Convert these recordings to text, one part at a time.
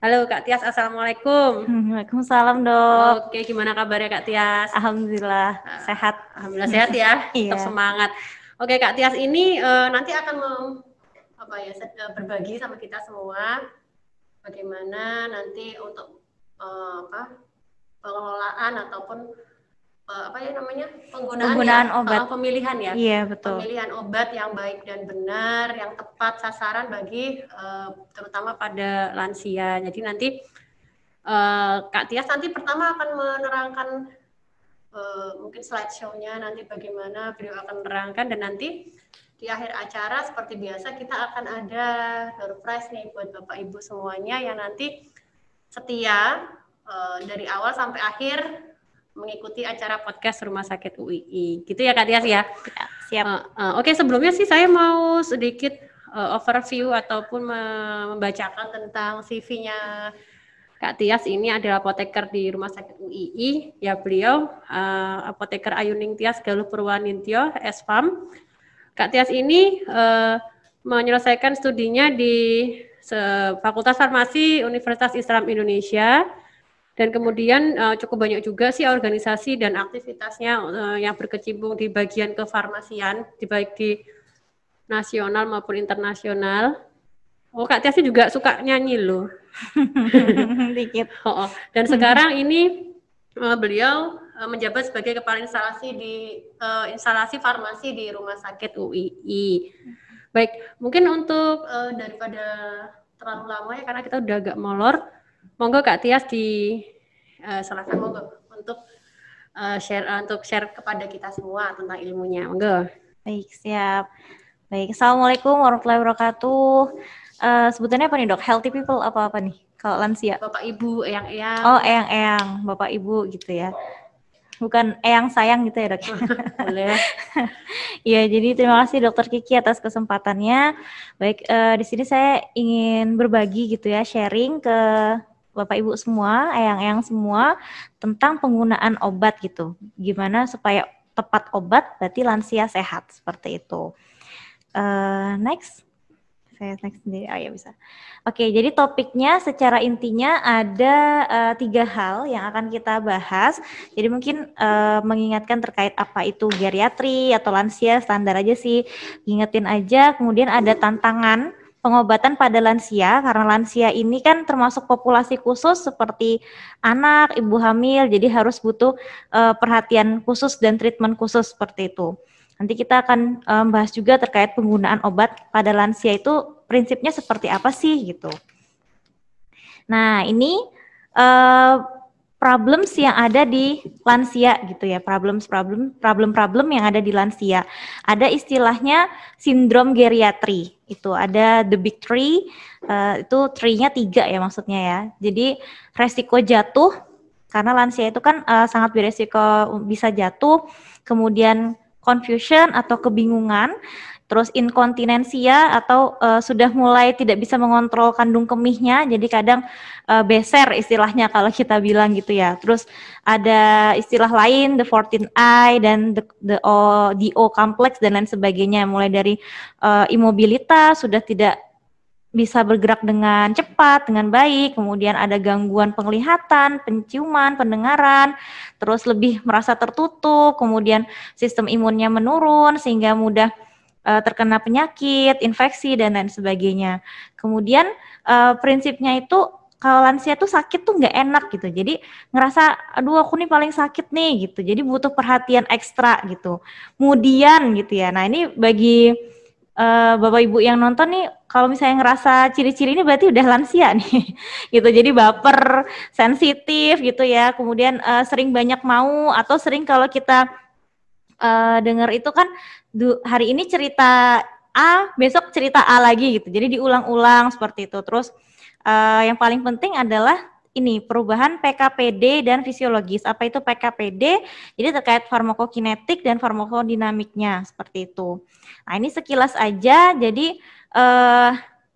Halo Kak Tias, Assalamualaikum. Waalaikumsalam dok. Oke, gimana kabarnya Kak Tias? Alhamdulillah sehat. Alhamdulillah sehat ya, tetap Iya. semangat. Oke Kak Tias, ini nanti akan berbagi sama kita semua bagaimana nanti untuk pengelolaan ataupun Penggunaan obat. pemilihan ya. Iya betul. Pemilihan obat yang baik dan benar, yang tepat sasaran bagi terutama pada lansia. Jadi nanti Kak Tias nanti pertama akan menerangkan mungkin slideshow-nya nanti bagaimana beliau akan menerangkan, dan nanti di akhir acara seperti biasa kita akan ada door prize nih buat Bapak Ibu semuanya yang nanti setia dari awal sampai akhir mengikuti acara podcast Rumah Sakit UII. Gitu ya Kak Tias ya? Ya, siap. Oke, sebelumnya sih saya mau sedikit overview ataupun membacakan tentang CV-nya Kak Tias. Ini adalah apoteker di Rumah Sakit UII. Ya, beliau apoteker Ayuning Tias Galuh Purwanintyo, SPAM. Kak Tias ini menyelesaikan studinya di Fakultas Farmasi Universitas Islam Indonesia. Dan kemudian cukup banyak juga sih organisasi dan aktivitasnya yang berkecimpung di bagian kefarmasian, baik di nasional maupun internasional. Oh, Kak Tias juga suka nyanyi loh. Dikit. Dan sekarang ini beliau menjabat sebagai kepala instalasi di instalasi farmasi di Rumah Sakit UII. Baik, mungkin untuk daripada terlalu lama ya, karena kita udah agak molor, monggo Kak Tias silakan monggo untuk share kepada kita semua tentang ilmunya. Monggo. Baik, siap. Baik, Assalamualaikum warahmatullahi wabarakatuh. Sebutannya apa nih dok? Healthy people apa nih? Kalau lansia? Bapak Ibu, eyang-eyang. Oh, eyang-eyang, Bapak Ibu gitu ya. Bukan eyang sayang gitu ya dok? Boleh. Iya, jadi terima kasih Dokter Kiki atas kesempatannya. Baik, di sini saya ingin berbagi gitu ya, sharing ke Bapak Ibu semua, eyang-eyang semua tentang penggunaan obat gitu. Gimana supaya tepat obat berarti lansia sehat seperti itu. Next. Saya next sendiri. Oh ya bisa. Oke, jadi topiknya secara intinya ada 3 hal yang akan kita bahas. Jadi mungkin mengingatkan terkait apa itu geriatri atau lansia, standar aja sih. Ingetin aja, kemudian ada tantangan pengobatan pada lansia, karena lansia ini kan termasuk populasi khusus seperti anak, ibu hamil, jadi harus butuh perhatian khusus dan treatment khusus seperti itu. Nanti kita akan bahas juga terkait penggunaan obat pada lansia itu prinsipnya seperti apa sih gitu. Nah ini problems yang ada di lansia gitu ya, problem yang ada di lansia. Ada istilahnya sindrom geriatri, itu ada the big three, itu three-nya 3 ya maksudnya ya. Jadi resiko jatuh, karena lansia itu kan sangat beresiko bisa jatuh, kemudian confusion atau kebingungan, terus inkontinensia atau sudah mulai tidak bisa mengontrol kandung kemihnya, jadi kadang beser istilahnya kalau kita bilang gitu ya. Terus ada istilah lain the 14 eye dan the DO complex dan lain sebagainya, mulai dari imobilitas, sudah tidak bisa bergerak dengan cepat, dengan baik, kemudian ada gangguan penglihatan, penciuman, pendengaran, terus lebih merasa tertutup, kemudian sistem imunnya menurun sehingga mudah terkena penyakit, infeksi, dan lain sebagainya. Kemudian prinsipnya itu kalau lansia tuh sakit tuh nggak enak gitu, jadi ngerasa aduh aku nih paling sakit nih gitu, jadi butuh perhatian ekstra gitu. Kemudian gitu ya, nah ini bagi Bapak Ibu yang nonton nih, kalau misalnya ngerasa ciri-ciri ini berarti udah lansia nih, gitu. Jadi baper, sensitif gitu ya. Kemudian sering banyak mau, atau sering kalau kita dengar itu kan hari ini cerita A, besok cerita A lagi gitu. Jadi diulang-ulang seperti itu. Terus yang paling penting adalah ini perubahan PKPD dan fisiologis. Apa itu PKPD? Jadi terkait farmakokinetik dan farmakodinamiknya seperti itu. Nah ini sekilas aja. Jadi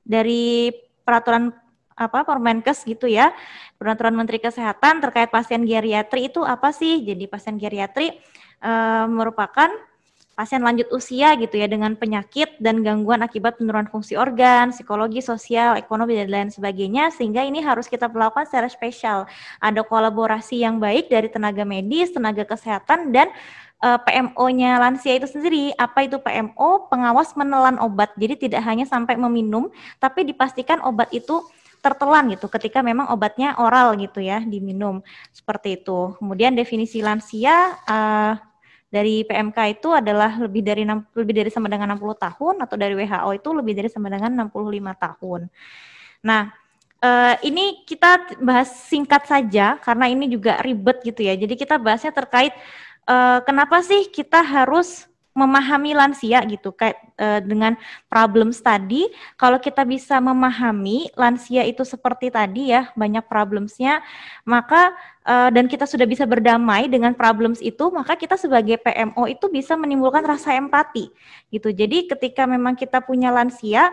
dari peraturan Permenkes gitu ya, peraturan Menteri Kesehatan terkait pasien geriatri itu apa sih? Jadi pasien geriatri merupakan pasien lanjut usia gitu ya dengan penyakit dan gangguan akibat penurunan fungsi organ, psikologi, sosial, ekonomi dan lain sebagainya, sehingga ini harus kita lakukan secara spesial. Ada kolaborasi yang baik dari tenaga medis, tenaga kesehatan dan PMO-nya lansia itu sendiri. Apa itu PMO? Pengawas menelan obat. Jadi tidak hanya sampai meminum, tapi dipastikan obat itu tertelan gitu ketika memang obatnya oral gitu ya diminum seperti itu. Kemudian definisi lansia dari PMK itu adalah lebih dari sama dengan 60 tahun atau dari WHO itu lebih dari sama dengan 65 tahun. Nah, ini kita bahas singkat saja karena ini juga ribet gitu ya. Jadi kita bahasnya terkait kenapa sih kita harus memahami lansia gitu kayak dengan problem study. Kalau kita bisa memahami lansia itu seperti tadi ya, banyak problemsnya, maka dan kita sudah bisa berdamai dengan problems itu, maka kita sebagai PMO itu bisa menimbulkan rasa empati gitu. Jadi ketika memang kita punya lansia,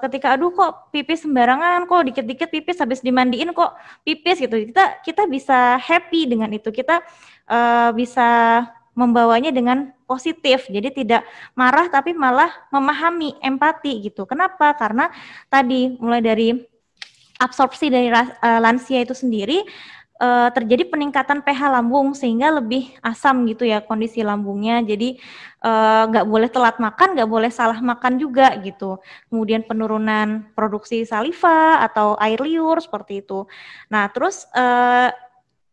ketika aduh kok pipis sembarangan, kok dikit-dikit pipis habis dimandiin kok pipis gitu, kita bisa happy dengan itu, kita bisa membawanya dengan positif, jadi tidak marah tapi malah memahami, empati gitu. Kenapa? Karena tadi mulai dari absorpsi dari lansia itu sendiri terjadi peningkatan pH lambung sehingga lebih asam gitu ya kondisi lambungnya. Jadi nggak boleh telat makan, nggak boleh salah makan juga gitu. Kemudian penurunan produksi saliva atau air liur seperti itu. Nah terus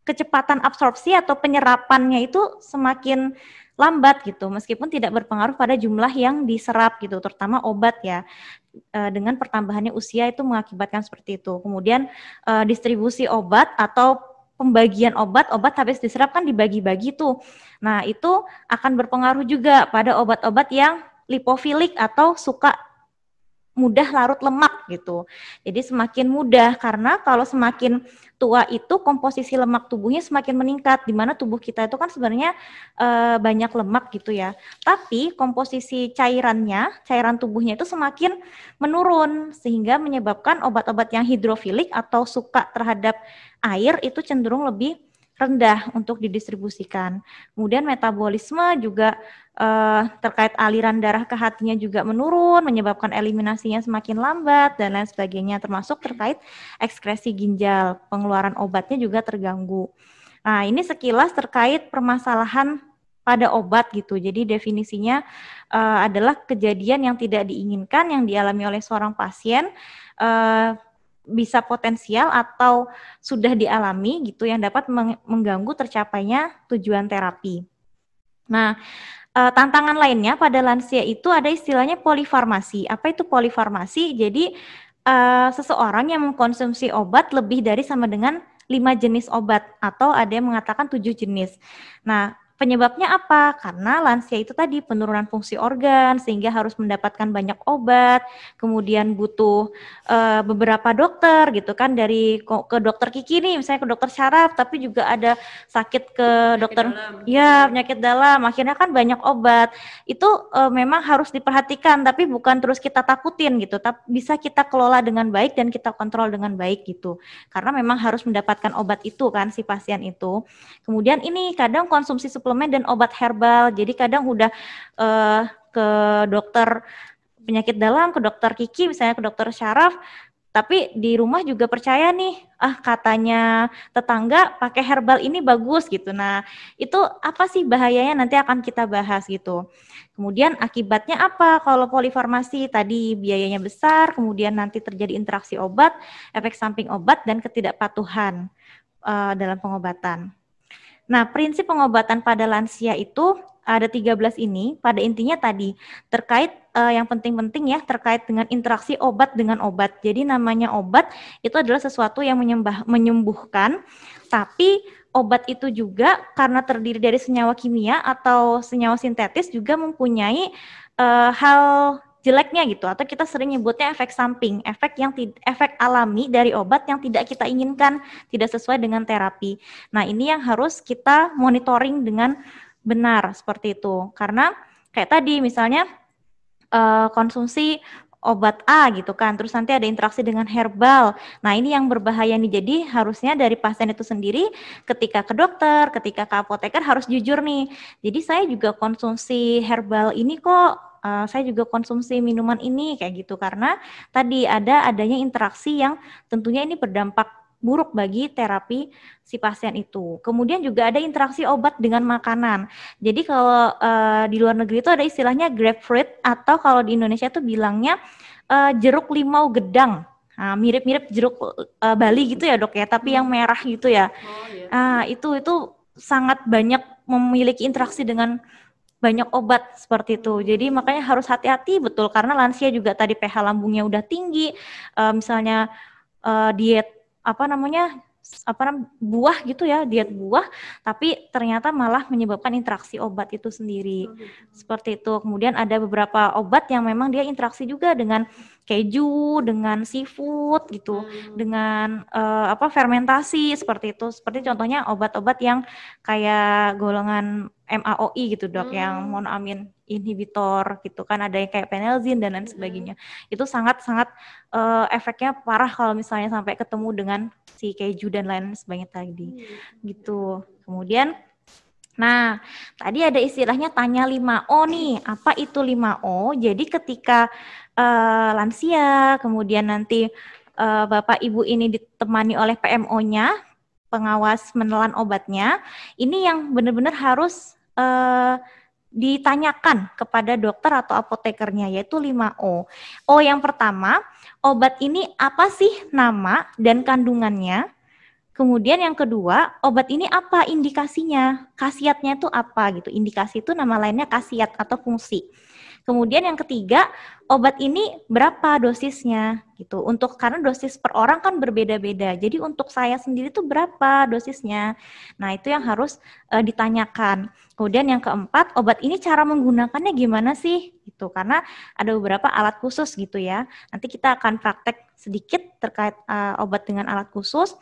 kecepatan absorpsi atau penyerapannya itu semakin lambat gitu, meskipun tidak berpengaruh pada jumlah yang diserap gitu, terutama obat ya. Dengan pertambahannya usia itu mengakibatkan seperti itu. Kemudian distribusi obat atau pembagian obat habis diserap kan dibagi-bagi tuh. Nah itu akan berpengaruh juga pada obat-obat yang lipofilik atau suka mudah larut lemak gitu. Jadi semakin mudah karena kalau semakin tua itu komposisi lemak tubuhnya semakin meningkat, di mana tubuh kita itu kan sebenarnya banyak lemak gitu ya. Tapi komposisi cairan tubuhnya itu semakin menurun sehingga menyebabkan obat-obat yang hidrofilik atau suka terhadap air itu cenderung lebih rendah untuk didistribusikan. Kemudian metabolisme juga terkait aliran darah ke hatinya juga menurun, menyebabkan eliminasinya semakin lambat dan lain sebagainya, termasuk terkait ekskresi ginjal, pengeluaran obatnya juga terganggu. Nah ini sekilas terkait permasalahan pada obat gitu. Jadi definisinya adalah kejadian yang tidak diinginkan yang dialami oleh seorang pasien, bisa potensial atau sudah dialami gitu yang dapat mengganggu tercapainya tujuan terapi. Nah, tantangan lainnya pada lansia itu ada istilahnya polifarmasi. Apa itu polifarmasi? Jadi seseorang yang mengkonsumsi obat lebih dari sama dengan 5 jenis obat atau ada yang mengatakan 7 jenis. Nah, penyebabnya apa? Karena lansia itu tadi penurunan fungsi organ sehingga harus mendapatkan banyak obat, kemudian butuh beberapa dokter gitu kan, dari ke dokter gigi nih, misalnya ke dokter syaraf, tapi juga ada sakit ke dokter penyakit dalam, akhirnya kan banyak obat. Itu memang harus diperhatikan, tapi bukan terus kita takutin gitu, tapi bisa kita kelola dengan baik dan kita kontrol dengan baik gitu. Karena memang harus mendapatkan obat itu kan si pasien itu. Kemudian ini kadang konsumsi suplemen dan obat herbal. Jadi kadang udah ke dokter penyakit dalam, ke dokter gigi, misalnya ke dokter syaraf, tapi di rumah juga percaya nih, katanya tetangga pakai herbal ini bagus gitu. Nah, itu apa sih bahayanya nanti akan kita bahas gitu. Kemudian akibatnya apa kalau polifarmasi? Tadi biayanya besar, kemudian nanti terjadi interaksi obat, efek samping obat, dan ketidakpatuhan dalam pengobatan. Nah, prinsip pengobatan pada lansia itu ada 13 ini, pada intinya tadi terkait yang penting-penting ya, terkait dengan interaksi obat dengan obat. Jadi namanya obat itu adalah sesuatu yang menyembuhkan, tapi obat itu juga karena terdiri dari senyawa kimia atau senyawa sintetis juga mempunyai hal jeleknya gitu, atau kita sering nyebutnya efek samping, efek alami dari obat yang tidak kita inginkan, tidak sesuai dengan terapi. Nah, ini yang harus kita monitoring dengan benar seperti itu. Karena kayak tadi misalnya konsumsi obat A gitu kan, terus nanti ada interaksi dengan herbal. Nah ini yang berbahaya nih, jadi harusnya dari pasien itu sendiri ketika ke dokter, ketika ke apoteker harus jujur nih. Jadi saya juga konsumsi herbal ini kok, saya juga konsumsi minuman ini kayak gitu, karena tadi adanya interaksi yang tentunya ini berdampak buruk bagi terapi si pasien itu. Kemudian juga ada interaksi obat dengan makanan. Jadi kalau di luar negeri itu ada istilahnya grapefruit, atau kalau di Indonesia tuh bilangnya jeruk limau gedang. Nah, mirip-mirip jeruk Bali gitu ya dok ya, tapi yang merah gitu ya. Itu sangat banyak memiliki interaksi dengan banyak obat seperti itu. Jadi makanya harus hati-hati betul, karena lansia juga tadi pH lambungnya udah tinggi, misalnya diet buah gitu ya, diet buah, tapi ternyata malah menyebabkan interaksi obat itu sendiri. Seperti itu. Kemudian ada beberapa obat yang memang dia interaksi juga dengan keju, dengan seafood gitu, dengan fermentasi seperti itu. Seperti contohnya obat-obat yang kayak golongan MAOI gitu dok, yang monoamin inhibitor gitu kan, ada yang kayak penelzin dan lain sebagainya. Itu sangat-sangat efeknya parah kalau misalnya sampai ketemu dengan si keju dan lain sebagainya tadi gitu. Kemudian nah, tadi ada istilahnya tanya 5O nih. Apa itu 5O? Jadi ketika lansia, kemudian nanti Bapak Ibu ini ditemani oleh PMO-nya, pengawas menelan obatnya, ini yang benar-benar harus ditanyakan kepada dokter atau apotekernya, yaitu 5O. O yang pertama, obat ini apa sih nama dan kandungannya? Kemudian yang kedua, obat ini apa indikasinya? Khasiatnya itu apa gitu? Indikasi itu nama lainnya khasiat atau fungsi. Kemudian yang ketiga, obat ini berapa dosisnya gitu. Karena dosis per orang kan berbeda-beda. Jadi untuk saya sendiri itu berapa dosisnya. Nah, itu yang harus ditanyakan. Kemudian yang keempat, obat ini cara menggunakannya gimana sih? Gitu. Karena ada beberapa alat khusus gitu ya. Nanti kita akan praktek sedikit terkait obat dengan alat khusus.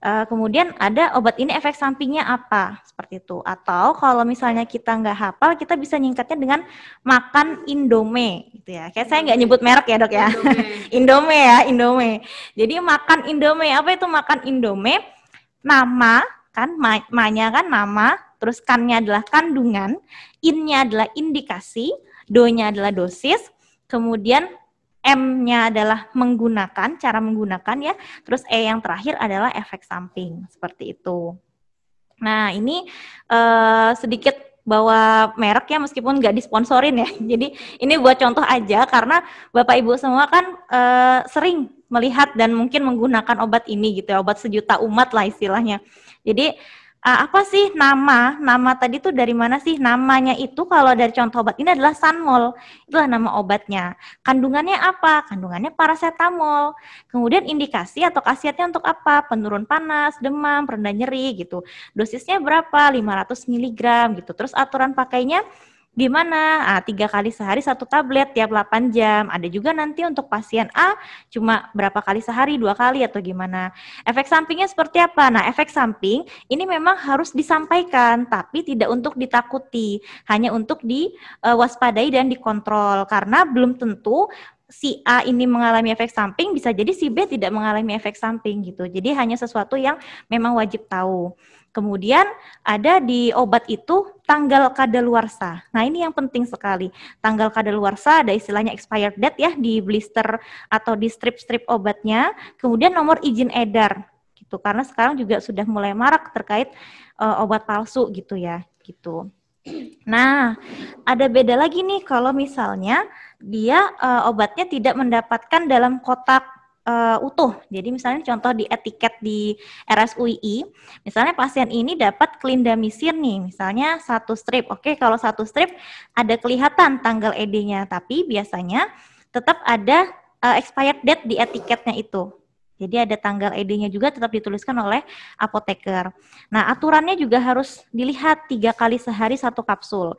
Kemudian ada obat ini efek sampingnya apa, seperti itu. Atau kalau misalnya kita nggak hafal, kita bisa nyingkatnya dengan makan Indomie, gitu ya. Kayak saya nggak nyebut merek ya dok ya. Indomie ya, Indomie. Jadi makan Indomie, apa itu makan Indomie? Nama, kan, ma-nya kan nama, terus kan-nya adalah kandungan, in-nya adalah indikasi, do-nya adalah dosis, kemudian M-nya adalah menggunakan, cara menggunakan ya, terus E yang terakhir adalah efek samping, seperti itu. Nah ini sedikit bawa merek ya, meskipun nggak disponsorin ya, jadi ini buat contoh aja, karena Bapak Ibu semua kan sering melihat dan mungkin menggunakan obat ini gitu ya, obat sejuta umat lah istilahnya. Jadi apa sih nama tadi tuh dari mana sih? Namanya itu kalau dari contoh obat ini adalah Sanmol, itulah nama obatnya. Kandungannya apa? Kandungannya paracetamol. Kemudian indikasi atau khasiatnya untuk apa? Penurun panas, demam, pereda nyeri gitu. Dosisnya berapa? 500 mg gitu. Terus aturan pakainya gimana? 3 kali sehari 1 tablet tiap 8 jam. Ada juga nanti untuk pasien A cuma berapa kali sehari, 2 kali atau gimana. Efek sampingnya seperti apa? Nah, efek samping ini memang harus disampaikan, tapi tidak untuk ditakuti, hanya untuk diwaspadai dan dikontrol, karena belum tentu si A ini mengalami efek samping, bisa jadi si B tidak mengalami efek samping gitu. Jadi hanya sesuatu yang memang wajib tahu. Kemudian ada di obat itu tanggal kadaluarsa. Nah ini yang penting sekali. Tanggal kadaluarsa ada istilahnya expired date ya di blister atau di strip-strip obatnya. Kemudian nomor izin edar gitu. Karena sekarang juga sudah mulai marak terkait obat palsu gitu ya. Gitu. Nah ada beda lagi nih kalau misalnya dia obatnya tidak mendapatkan dalam kotak utuh. Jadi misalnya contoh di etiket di RSUII, misalnya pasien ini dapat clindamycin nih, misalnya 1 strip. Oke, kalau 1 strip ada kelihatan tanggal ED-nya, tapi biasanya tetap ada expired date di etiketnya itu. Jadi ada tanggal ED-nya juga tetap dituliskan oleh apoteker. Nah, aturannya juga harus dilihat 3 kali sehari 1 kapsul.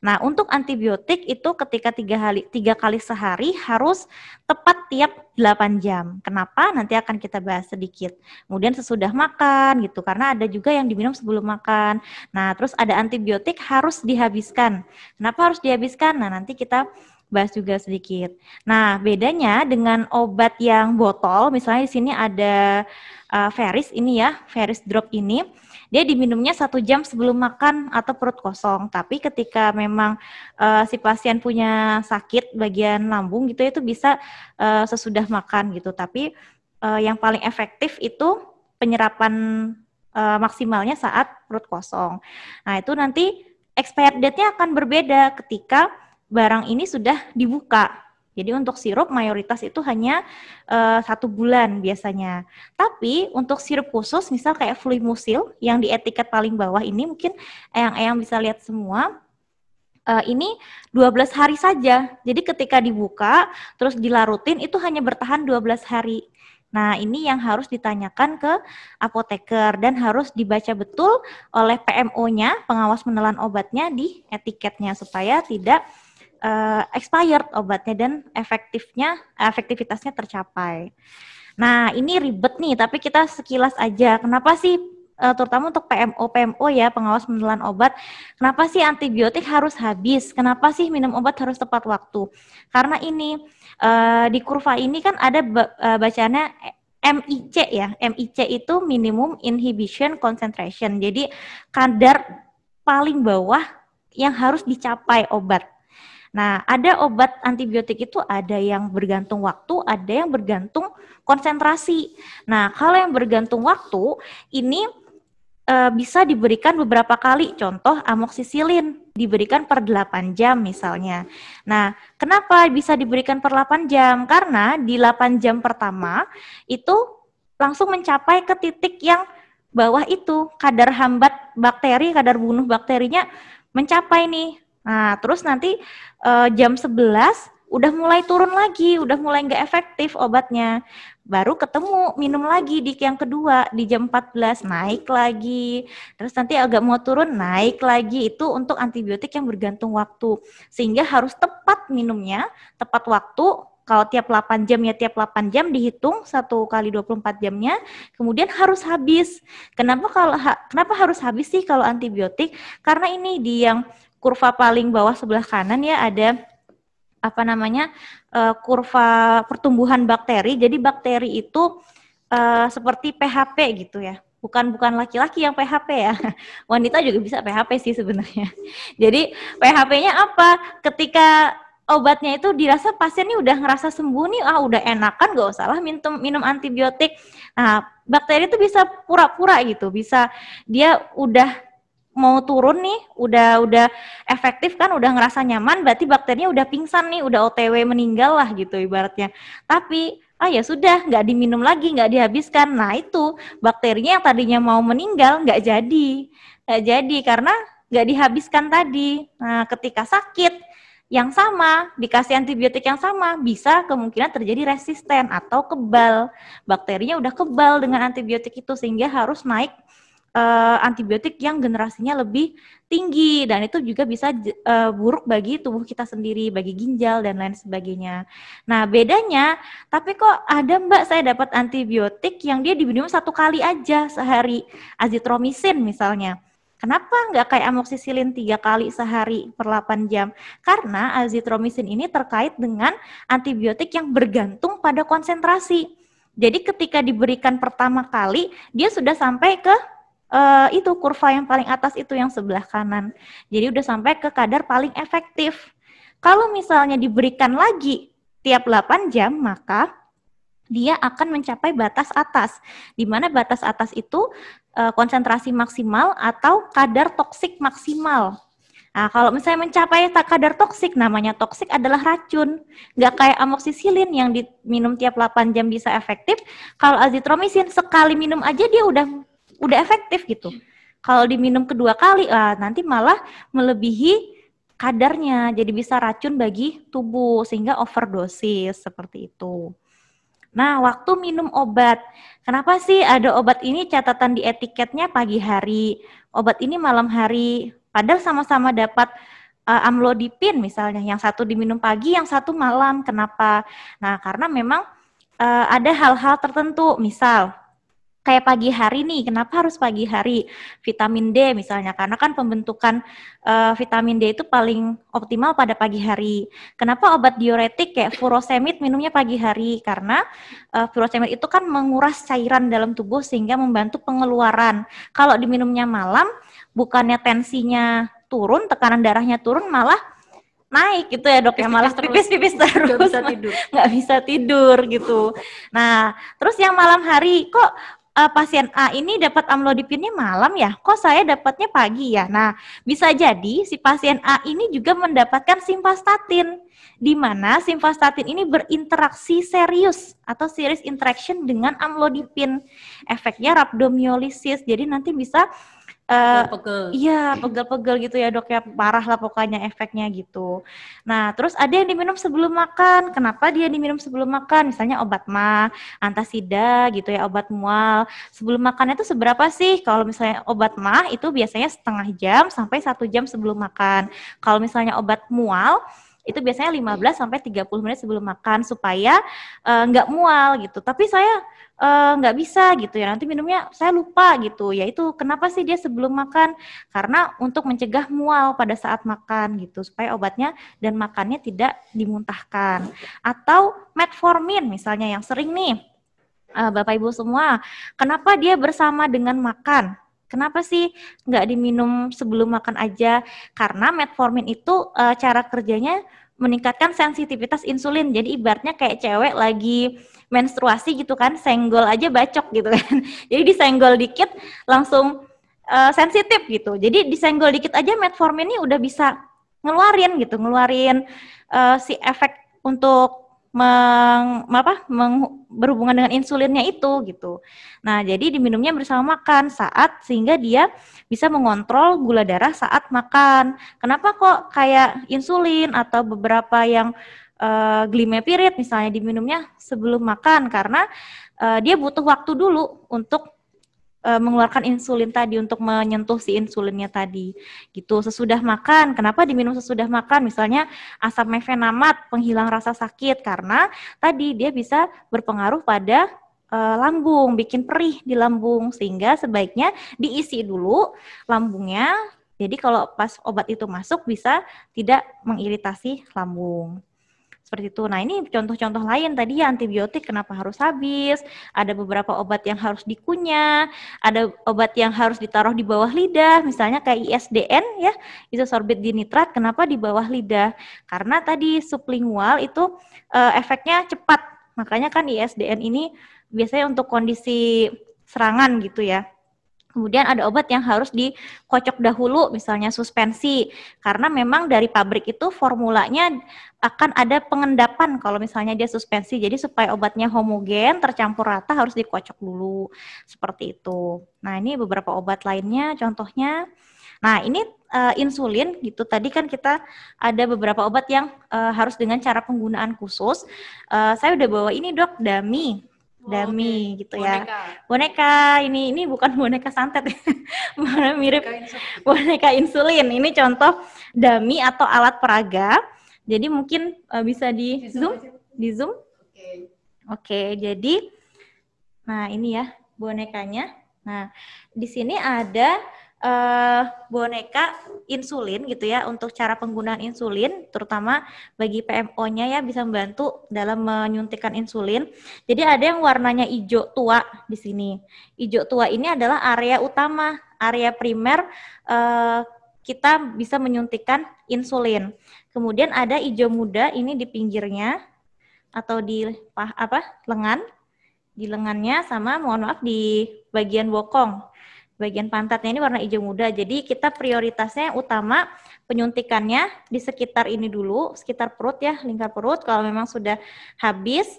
Nah, untuk antibiotik itu ketika 3 kali sehari harus tepat tiap 8 jam. Kenapa? Nanti akan kita bahas sedikit. Kemudian sesudah makan gitu, karena ada juga yang diminum sebelum makan. Nah, terus ada antibiotik harus dihabiskan. Kenapa harus dihabiskan? Nah, nanti kita bahas juga sedikit. Nah, bedanya dengan obat yang botol, misalnya di sini ada Veris ini ya, Veris drop ini, dia diminumnya 1 jam sebelum makan atau perut kosong. Tapi ketika memang si pasien punya sakit bagian lambung gitu, itu bisa sesudah makan gitu. Tapi yang paling efektif itu penyerapan maksimalnya saat perut kosong. Nah, itu nanti expired date-nya akan berbeda ketika barang ini sudah dibuka. Jadi untuk sirup mayoritas itu hanya 1 bulan biasanya. Tapi untuk sirup khusus, misal kayak Fluimucil yang di etiket paling bawah ini, mungkin eyang-eyang bisa lihat semua, ini 12 hari saja. Jadi ketika dibuka, terus dilarutin, itu hanya bertahan 12 hari. Nah, ini yang harus ditanyakan ke apoteker dan harus dibaca betul oleh PMO-nya, pengawas menelan obatnya, di etiketnya supaya tidak expired obatnya dan efektivitasnya tercapai. Nah, ini ribet nih, tapi kita sekilas aja. Kenapa sih terutama untuk PMO ya, pengawas menelan obat, kenapa sih antibiotik harus habis? Kenapa sih minum obat harus tepat waktu? Karena ini di kurva ini kan ada bacaannya MIC ya. MIC itu minimum inhibition concentration. Jadi kadar paling bawah yang harus dicapai obat. Nah, ada obat antibiotik itu ada yang bergantung waktu, ada yang bergantung konsentrasi. Nah, kalau yang bergantung waktu ini bisa diberikan beberapa kali, contoh amoksisilin diberikan per 8 jam misalnya. Nah, kenapa bisa diberikan per 8 jam? Karena di 8 jam pertama itu langsung mencapai ke titik yang bawah itu, kadar hambat bakteri, kadar bunuh bakterinya mencapai nih. Nah, terus nanti jam 11 udah mulai turun lagi, udah mulai nggak efektif obatnya. Baru ketemu minum lagi di yang kedua di jam 14 naik lagi. Terus nanti agak mau turun naik lagi. Itu untuk antibiotik yang bergantung waktu. Sehingga harus tepat minumnya, tepat waktu. Kalau tiap 8 jam ya tiap 8 jam dihitung 1 kali 24 jamnya. Kemudian harus habis. Kenapa harus habis sih kalau antibiotik? Karena ini di yang kurva paling bawah sebelah kanan ya ada kurva pertumbuhan bakteri. Jadi bakteri itu seperti PHP gitu ya. Bukan laki-laki yang PHP ya. Wanita juga bisa PHP sih sebenarnya. Jadi PHP-nya apa? Ketika obatnya itu dirasa pasien ini udah ngerasa sembuh nih, udah enakan, gak usah lah minum antibiotik. Nah, bakteri itu bisa pura-pura gitu. Bisa dia udah mau turun nih, udah efektif kan, udah ngerasa nyaman, berarti bakterinya udah pingsan nih, udah OTW meninggal lah gitu ibaratnya. Tapi ya sudah, nggak diminum lagi, nggak dihabiskan. Nah itu bakterinya yang tadinya mau meninggal nggak jadi karena nggak dihabiskan tadi. Nah ketika sakit yang sama, dikasih antibiotik yang sama, bisa kemungkinan terjadi resisten atau kebal. Bakterinya udah kebal dengan antibiotik itu sehingga harus naik antibiotik yang generasinya lebih tinggi, dan itu juga bisa buruk bagi tubuh kita sendiri, bagi ginjal dan lain sebagainya. Nah bedanya, tapi kok ada mbak saya dapat antibiotik yang dia diminum 1 kali aja sehari, azitromisin misalnya. Kenapa nggak kayak amoksisilin 3 kali sehari per 8 jam? Karena azitromisin ini terkait dengan antibiotik yang bergantung pada konsentrasi. Jadi ketika diberikan pertama kali, dia sudah sampai ke itu kurva yang paling atas itu yang sebelah kanan. Jadi udah sampai ke kadar paling efektif. Kalau misalnya diberikan lagi tiap 8 jam, maka dia akan mencapai batas atas. Di mana batas atas itu konsentrasi maksimal atau kadar toksik maksimal. Nah, kalau misalnya mencapai kadar toksik, namanya toksik adalah racun. Nggak kayak amoksisilin yang diminum tiap 8 jam bisa efektif. Kalau azitromisin sekali minum aja dia udah efektif gitu. Kalau diminum kedua kali, nanti malah melebihi kadarnya, jadi bisa racun bagi tubuh sehingga overdosis seperti itu. Nah, waktu minum obat, kenapa sih ada obat ini catatan di etiketnya pagi hari, obat ini malam hari, padahal sama-sama dapat amlodipin misalnya, yang satu diminum pagi, yang satu malam. Kenapa? Nah, karena memang ada hal-hal tertentu, misal kayak pagi hari nih, kenapa harus pagi hari? Vitamin D misalnya, karena kan pembentukan vitamin D itu paling optimal pada pagi hari. Kenapa obat diuretik kayak furosemid minumnya pagi hari? Karena furosemid itu kan menguras cairan dalam tubuh sehingga membantu pengeluaran. Kalau diminumnya malam, bukannya tensinya turun, tekanan darahnya turun, malah naik gitu ya dok ya, malah pipis-pipis terus, nggak bisa tidur. nggak bisa tidur gitu. Nah, terus yang malam hari kok pasien A ini dapat amlodipinnya malam ya, kok saya dapatnya pagi ya. Nah, bisa jadi si pasien A ini juga mendapatkan simvastatin, di mana simvastatin ini berinteraksi serius atau serious interaction dengan amlodipin. Efeknya rhabdomyolysis, jadi nanti bisa Pegel. iya, pegel-pegel gitu ya dok ya, parah lah pokoknya efeknya gitu. Nah, terus ada yang diminum sebelum makan. Kenapa dia diminum sebelum makan? Misalnya obat MAH, antasida gitu ya, obat mual. Sebelum makan itu seberapa sih? Kalau misalnya obat MAH itu biasanya setengah jam sampai 1 jam sebelum makan. Kalau misalnya obat mual itu biasanya 15 sampai 30 menit sebelum makan supaya nggak mual gitu. Tapi saya nggak bisa gitu ya, nanti minumnya saya lupa gitu. Ya itu kenapa sih dia sebelum makan? Karena untuk mencegah mual pada saat makan gitu, supaya obatnya dan makannya tidak dimuntahkan. Atau metformin misalnya yang sering nih Bapak Ibu semua, kenapa dia bersama dengan makan? Kenapa sih nggak diminum sebelum makan aja? Karena metformin itu cara kerjanya meningkatkan sensitivitas insulin. Jadi ibaratnya kayak cewek lagi menstruasi gitu kan, senggol aja bacok gitu kan. Jadi disenggol dikit langsung sensitif gitu. Jadi disenggol dikit aja metformin ini udah bisa ngeluarin si efek untuk berhubungan dengan insulinnya itu gitu. Nah, jadi diminumnya bersama makan sehingga dia bisa mengontrol gula darah saat makan. Kenapa kok kayak insulin atau beberapa yang glimepirid misalnya diminumnya sebelum makan? Karena dia butuh waktu dulu untuk mengeluarkan insulin tadi, untuk menyentuh si insulinnya tadi gitu. Sesudah makan, kenapa diminum sesudah makan? Misalnya asam mefenamat penghilang rasa sakit, karena tadi dia bisa berpengaruh pada lambung, bikin perih di lambung, sehingga sebaiknya diisi dulu lambungnya. Jadi kalau pas obat itu masuk bisa tidak mengiritasi lambung. Seperti itu. Nah, ini contoh-contoh lain tadi ya, antibiotik kenapa harus habis, ada beberapa obat yang harus dikunyah, ada obat yang harus ditaruh di bawah lidah, misalnya kayak ISDN ya, isosorbit dinitrat, kenapa di bawah lidah? Karena tadi sublingual itu efeknya cepat, makanya kan ISDN ini biasanya untuk kondisi serangan gitu ya. Kemudian ada obat yang harus dikocok dahulu, misalnya suspensi, karena memang dari pabrik itu formulanya akan ada pengendapan kalau misalnya dia suspensi, jadi supaya obatnya homogen, tercampur rata harus dikocok dulu, seperti itu. Nah, ini beberapa obat lainnya, contohnya. Nah, ini insulin gitu, tadi kan kita ada beberapa obat yang harus dengan cara penggunaan khusus. Saya udah bawa ini dok, Dami gitu ya. Boneka ini bukan boneka santet, mirip boneka insulin. Ini contoh dummy atau alat peraga. Jadi mungkin bisa di zoom. Oke, jadi nah ini ya bonekanya. Nah, di sini ada boneka insulin gitu ya, untuk cara penggunaan insulin terutama bagi PMO-nya ya, bisa membantu dalam menyuntikkan insulin. Jadi ada yang warnanya hijau tua di sini. Hijau tua ini adalah area utama, area primer kita bisa menyuntikkan insulin. Kemudian ada hijau muda ini di pinggirnya atau di lengan, di lengannya, sama mohon maaf di bagian bokong. Bagian pantatnya ini warna hijau muda. Jadi kita prioritasnya yang utama penyuntikannya di sekitar ini dulu, sekitar perut ya, lingkar perut. Kalau memang sudah habis,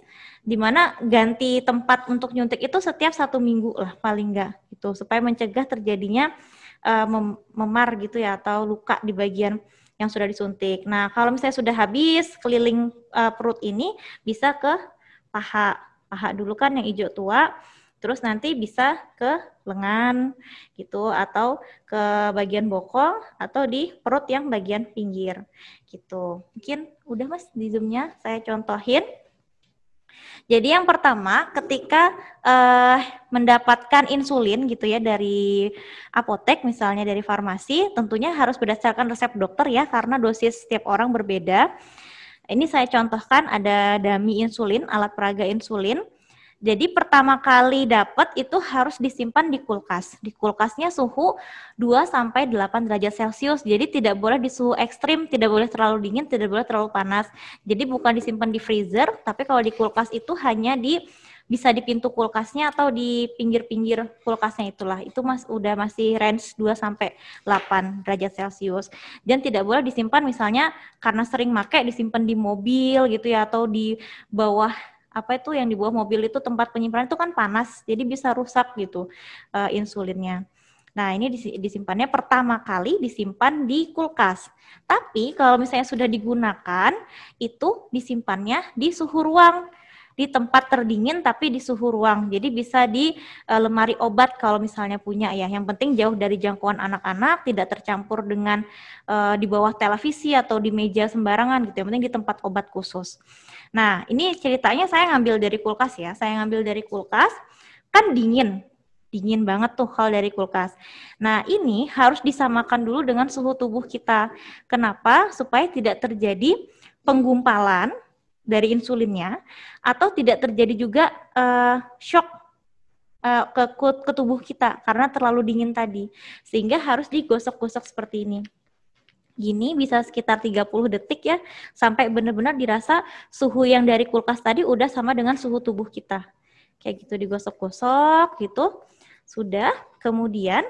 dimana ganti tempat untuk nyuntik itu setiap 1 minggu lah paling enggak gitu, supaya mencegah terjadinya memar gitu ya, atau luka di bagian yang sudah disuntik. Nah, kalau misalnya sudah habis keliling perut ini, bisa ke paha dulu kan yang hijau tua. Terus nanti bisa ke lengan gitu, atau ke bagian bokong, atau di perut yang bagian pinggir gitu. Mungkin udah mas di zoomnya saya contohin. Jadi yang pertama ketika mendapatkan insulin gitu ya dari apotek misalnya dari farmasi, tentunya harus berdasarkan resep dokter ya karena dosis setiap orang berbeda. Ini saya contohkan ada dummy insulin, alat peraga insulin. Jadi pertama kali dapat itu harus disimpan di kulkas. Di kulkasnya suhu 2 sampai 8 derajat Celcius. Jadi tidak boleh di suhu ekstrim, tidak boleh terlalu dingin, tidak boleh terlalu panas. Jadi bukan disimpan di freezer, tapi kalau di kulkas itu hanya bisa di pintu kulkasnya atau di pinggir-pinggir kulkasnya itulah. Itu udah masih range 2 sampai 8 derajat Celcius. Dan tidak boleh disimpan misalnya karena sering pakai disimpan di mobil gitu ya atau di bawah apa itu yang di bawah mobil itu tempat penyimpanan itu kan panas, jadi bisa rusak gitu insulinnya. Nah ini disimpannya pertama kali disimpan di kulkas. Tapi kalau misalnya sudah digunakan, itu disimpannya di suhu ruang, di tempat terdingin tapi di suhu ruang. Jadi bisa di lemari obat kalau misalnya punya ya. Yang penting jauh dari jangkauan anak-anak, tidak tercampur dengan di bawah televisi atau di meja sembarangan gitu. Yang penting di tempat obat khusus. Nah, ini ceritanya saya ngambil dari kulkas ya. Saya ngambil dari kulkas, kan dingin. Dingin banget tuh kalau dari kulkas. Nah, ini harus disamakan dulu dengan suhu tubuh kita. Kenapa? Supaya tidak terjadi penggumpalan dari insulinnya, atau tidak terjadi juga shock ke tubuh kita karena terlalu dingin tadi. Sehingga harus digosok-gosok seperti ini. Gini bisa sekitar 30 detik ya, sampai benar-benar dirasa suhu yang dari kulkas tadi udah sama dengan suhu tubuh kita. Kayak gitu digosok-gosok gitu. Sudah, kemudian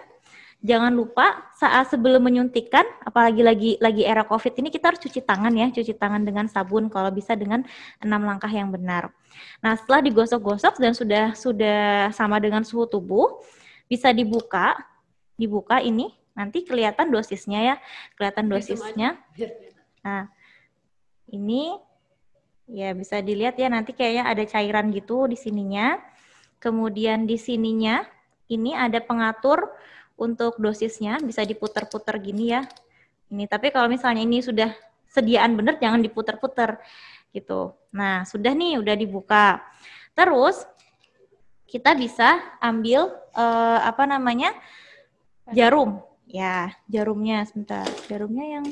jangan lupa saat sebelum menyuntikkan, apalagi lagi era Covid ini kita harus cuci tangan ya, cuci tangan dengan sabun kalau bisa dengan 6 langkah yang benar. Nah, setelah digosok-gosok dan sudah sama dengan suhu tubuh, bisa dibuka ini. Nanti kelihatan dosisnya ya, kelihatan dosisnya. Nah, ini ya bisa dilihat ya nanti kayaknya ada cairan gitu di sininya. Kemudian di sininya ini ada pengatur untuk dosisnya, bisa diputar-putar gini ya. Ini tapi kalau misalnya ini sudah sediaan bener jangan diputar-putar gitu. Nah, sudah nih udah dibuka. Terus kita bisa ambil jarum. Ya, jarumnya sebentar. Jarumnya yang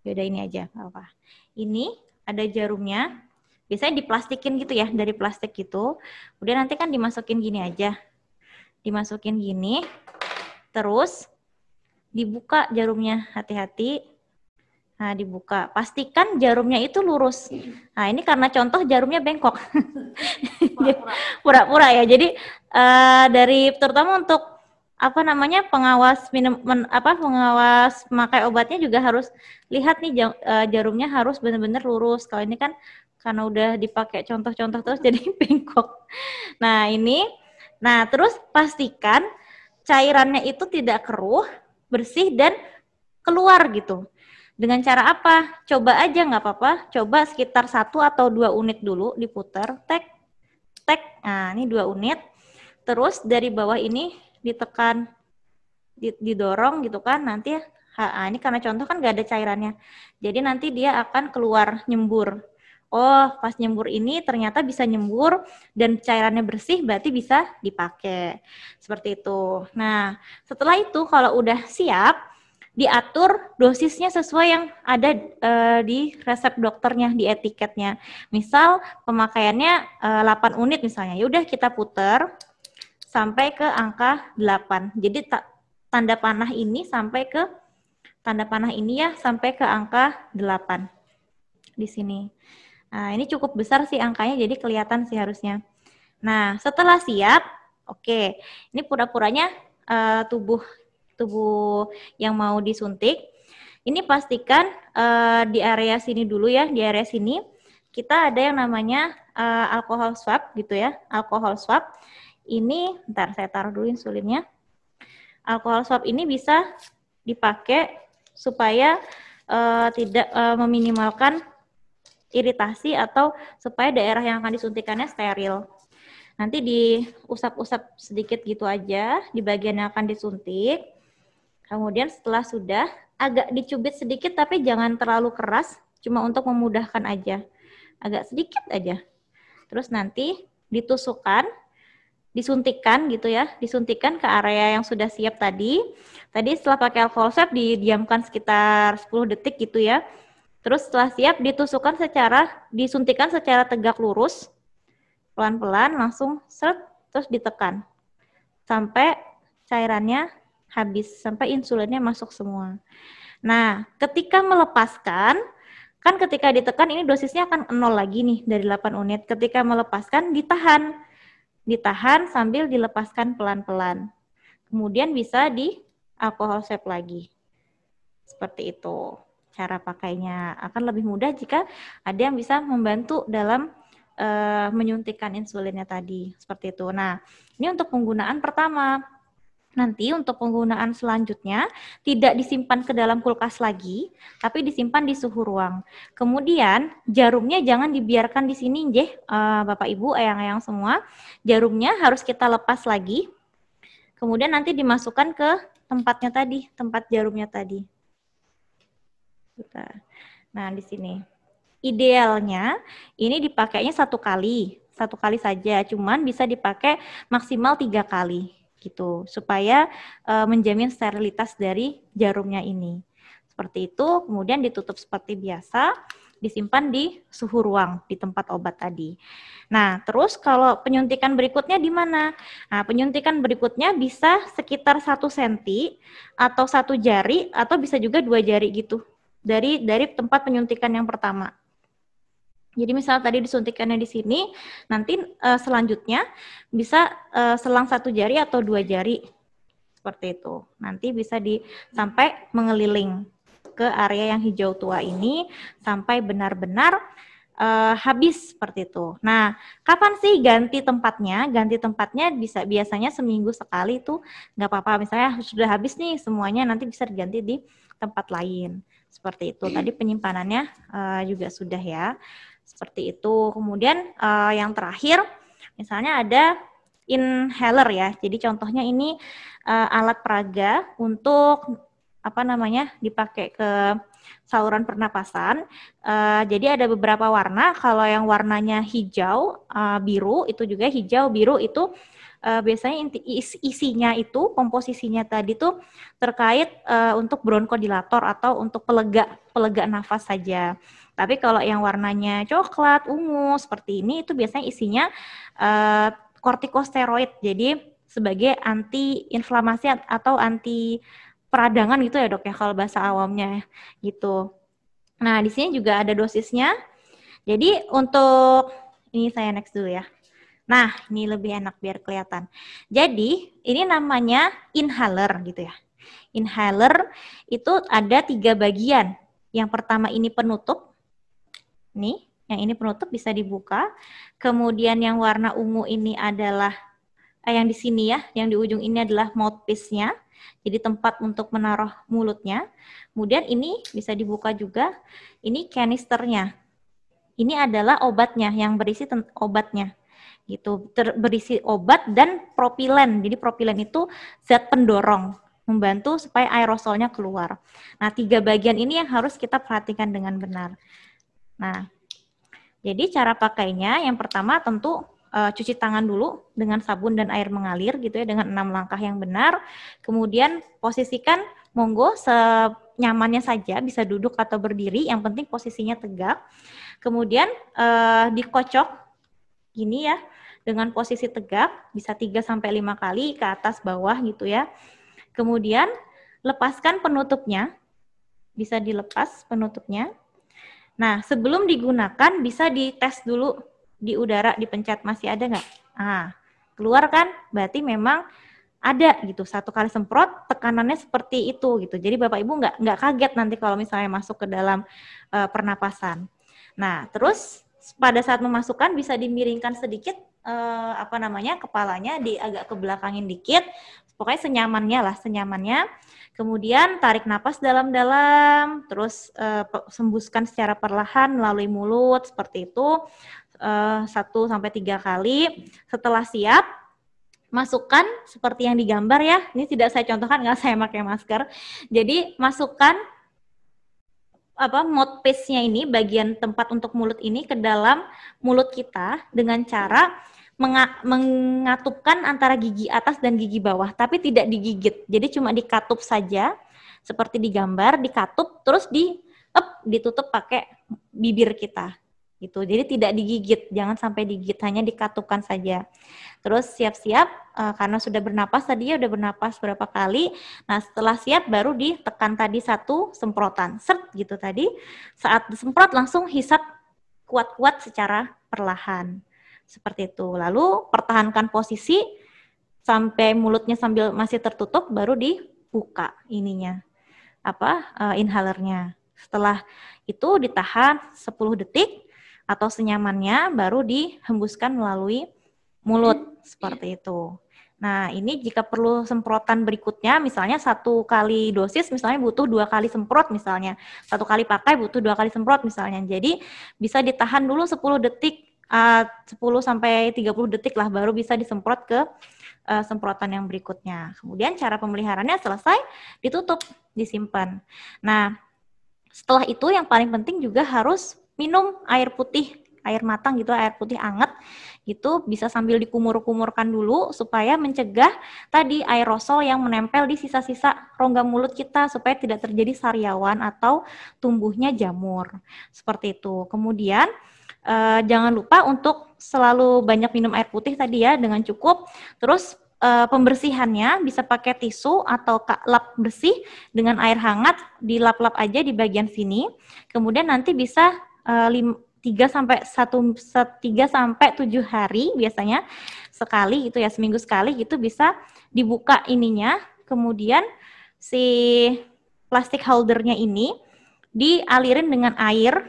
beda ini aja, apa? Ini ada jarumnya. Biasanya diplastikin gitu ya, dari plastik gitu. Udah nanti kan dimasukin gini aja. Dimasukin gini. Terus dibuka jarumnya, hati-hati. Nah, dibuka. Pastikan jarumnya itu lurus. Nah, ini karena contoh jarumnya bengkok. Pura-pura ya. Jadi terutama untuk pengawas pengawas memakai obatnya juga harus lihat nih jarumnya harus benar-benar lurus. Kalau ini kan karena udah dipakai contoh-contoh terus jadi bengkok. Nah, terus pastikan cairannya itu tidak keruh, bersih dan keluar gitu. Dengan cara apa? Coba aja nggak apa-apa. Coba sekitar 1 atau 2 unit dulu diputar, tek. Nah, ini 2 unit. Terus dari bawah ini ditekan, didorong gitu kan, nanti ini karena contoh kan gak ada cairannya, jadi nanti dia akan keluar nyembur. Oh, pas nyembur ini ternyata bisa nyembur dan cairannya bersih, berarti bisa dipakai seperti itu. Nah, setelah itu kalau udah siap, diatur dosisnya sesuai yang ada di resep dokternya, di etiketnya. Misal pemakaiannya 8 unit misalnya, yaudah kita putar sampai ke angka 8. Jadi tanda panah ini sampai ke angka 8 di sini. Nah, ini cukup besar sih angkanya, jadi kelihatan sih harusnya. Nah, setelah siap, oke. Ini pura-puranya tubuh yang mau disuntik. Ini pastikan di area sini dulu ya, di area sini kita ada yang namanya alkohol swab gitu ya, alkohol swab. Ini, ntar saya taruh dulu insulinnya. Alkohol swab ini bisa dipakai supaya tidak meminimalkan iritasi atau supaya daerah yang akan disuntikannya steril. Nanti diusap-usap sedikit gitu aja di bagian yang akan disuntik. Kemudian setelah sudah, agak dicubit sedikit tapi jangan terlalu keras, cuma untuk memudahkan aja. Agak sedikit aja. Terus nanti disuntikan gitu ya, disuntikan ke area yang sudah siap tadi. Tadi setelah pakai alcohol swab didiamkan sekitar 10 detik gitu ya. Terus setelah siap disuntikan secara tegak lurus, pelan-pelan langsung seret, terus ditekan sampai cairannya habis, sampai insulinnya masuk semua. Nah, ketika melepaskan, kan ketika ditekan ini dosisnya akan 0 lagi nih dari 8 unit. Ketika melepaskan ditahan sambil dilepaskan pelan-pelan. Kemudian bisa di alcohol swab lagi. Seperti itu. Cara pakainya akan lebih mudah jika ada yang bisa membantu dalam menyuntikkan insulinnya tadi. Seperti itu. Nah, ini untuk penggunaan pertama. Nanti untuk penggunaan selanjutnya tidak disimpan ke dalam kulkas lagi, tapi disimpan di suhu ruang. Kemudian jarumnya jangan dibiarkan di sini, Bapak Ibu, eyang-eyang semua. Jarumnya harus kita lepas lagi. Kemudian nanti dimasukkan ke tempatnya tadi, tempat jarumnya tadi. Nah, di sini. Idealnya ini dipakainya satu kali saja, cuman bisa dipakai maksimal 3 kali. Gitu, supaya menjamin sterilitas dari jarumnya ini. Seperti itu, kemudian ditutup seperti biasa, disimpan di suhu ruang di tempat obat tadi. Nah, terus kalau penyuntikan berikutnya di mana? Nah, penyuntikan berikutnya bisa sekitar 1 cm atau 1 jari atau bisa juga 2 jari gitu dari tempat penyuntikan yang pertama. Jadi misalnya tadi disuntikannya di sini, nanti selanjutnya bisa selang 1 jari atau 2 jari. Seperti itu. Nanti bisa sampai mengeliling ke area yang hijau tua ini sampai benar-benar habis seperti itu. Nah, kapan sih ganti tempatnya? Ganti tempatnya biasanya seminggu sekali itu nggak apa-apa. Misalnya sudah habis nih semuanya, nanti bisa diganti di tempat lain. Seperti itu. Tadi penyimpanannya juga sudah ya. Seperti itu. Kemudian yang terakhir, misalnya ada inhaler ya. Jadi contohnya ini alat peraga untuk dipakai ke saluran pernapasan. Jadi ada beberapa warna. Kalau yang warnanya hijau, biru itu juga hijau, biru itu biasanya isinya itu, komposisinya tadi tuh terkait untuk bronkodilator atau untuk pelega nafas saja. Tapi kalau yang warnanya coklat, ungu seperti ini itu biasanya isinya kortikosteroid. Jadi sebagai anti inflamasi atau anti peradangan gitu ya, Dok ya, kalau bahasa awamnya gitu. Nah, di sini juga ada dosisnya. Jadi untuk ini saya next dulu ya. Nah, ini lebih enak biar kelihatan. Jadi, ini namanya inhaler gitu ya. Inhaler itu ada 3 bagian. Yang pertama ini penutup. Nih, yang ini penutup bisa dibuka. Kemudian yang warna ungu ini adalah yang di sini ya, yang di ujung ini adalah mouthpiece-nya. Jadi tempat untuk menaruh mulutnya. Kemudian ini bisa dibuka juga. Ini kanisternya. Ini adalah obatnya, yang berisi obatnya. Gitu, berisi obat dan propilen. Jadi propilen itu zat pendorong, membantu supaya aerosolnya keluar. Nah, 3 bagian ini yang harus kita perhatikan dengan benar. Nah, jadi cara pakainya yang pertama tentu cuci tangan dulu dengan sabun dan air mengalir gitu ya, dengan 6 langkah yang benar. Kemudian posisikan monggo senyamannya saja, bisa duduk atau berdiri, yang penting posisinya tegak. Kemudian dikocok gini ya, dengan posisi tegak, bisa 3-5 kali ke atas bawah gitu ya. Kemudian lepaskan penutupnya, bisa dilepas penutupnya. Nah, sebelum digunakan bisa dites dulu di udara, dipencet masih ada nggak? Nah, keluar kan? Berarti memang ada gitu. 1 kali semprot, tekanannya seperti itu gitu. Jadi Bapak Ibu nggak kaget nanti kalau misalnya masuk ke dalam pernapasan. Nah, terus pada saat memasukkan bisa dimiringkan sedikit kepalanya agak ke belakangin dikit. Pokoknya senyamannya. Kemudian tarik napas dalam-dalam, terus sembuskan secara perlahan melalui mulut seperti itu 1-3 kali. Setelah siap, masukkan seperti yang digambar ya. Ini tidak saya contohkan, nggak saya pakai masker. Jadi masukkan mouthpiece-nya ini, bagian tempat untuk mulut ini ke dalam mulut kita dengan cara mengatupkan antara gigi atas dan gigi bawah, tapi tidak digigit. Jadi cuma dikatup saja, seperti di gambar, dikatup, terus ditutup pakai bibir kita. Gitu. Jadi tidak digigit, jangan sampai digigit, hanya dikatupkan saja. Terus siap-siap, karena sudah bernapas tadi ya, udah bernapas berapa kali. Nah setelah siap baru ditekan tadi 1 semprotan, sert gitu tadi. Saat disemprot langsung hisap kuat-kuat secara perlahan. Seperti itu. Lalu pertahankan posisi sampai mulutnya sambil masih tertutup, baru dibuka ininya, inhalernya. Setelah itu ditahan 10 detik atau senyamannya, baru dihembuskan melalui mulut, seperti itu. Nah, ini jika perlu semprotan berikutnya, misalnya 1 kali dosis, misalnya butuh 2 kali semprot misalnya. 1 kali pakai butuh 2 kali semprot misalnya. Jadi bisa ditahan dulu 10 detik, 10 sampai 30 detik lah, baru bisa disemprot ke semprotan yang berikutnya. Kemudian cara pemeliharaannya selesai, ditutup, disimpan. Nah, setelah itu yang paling penting juga harus minum air putih, air matang gitu, air putih anget gitu, bisa sambil dikumur-kumurkan dulu supaya mencegah tadi aerosol yang menempel di sisa-sisa rongga mulut kita supaya tidak terjadi sariawan atau tumbuhnya jamur. Seperti itu. Kemudian jangan lupa untuk selalu banyak minum air putih tadi ya dengan cukup. Terus pembersihannya bisa pakai tisu atau lap bersih dengan air hangat, dilap-lap aja di bagian sini. Kemudian nanti bisa 3 sampai 7 hari biasanya sekali gitu ya, seminggu sekali gitu bisa dibuka ininya. Kemudian si plastik holdernya ini dialirin dengan air,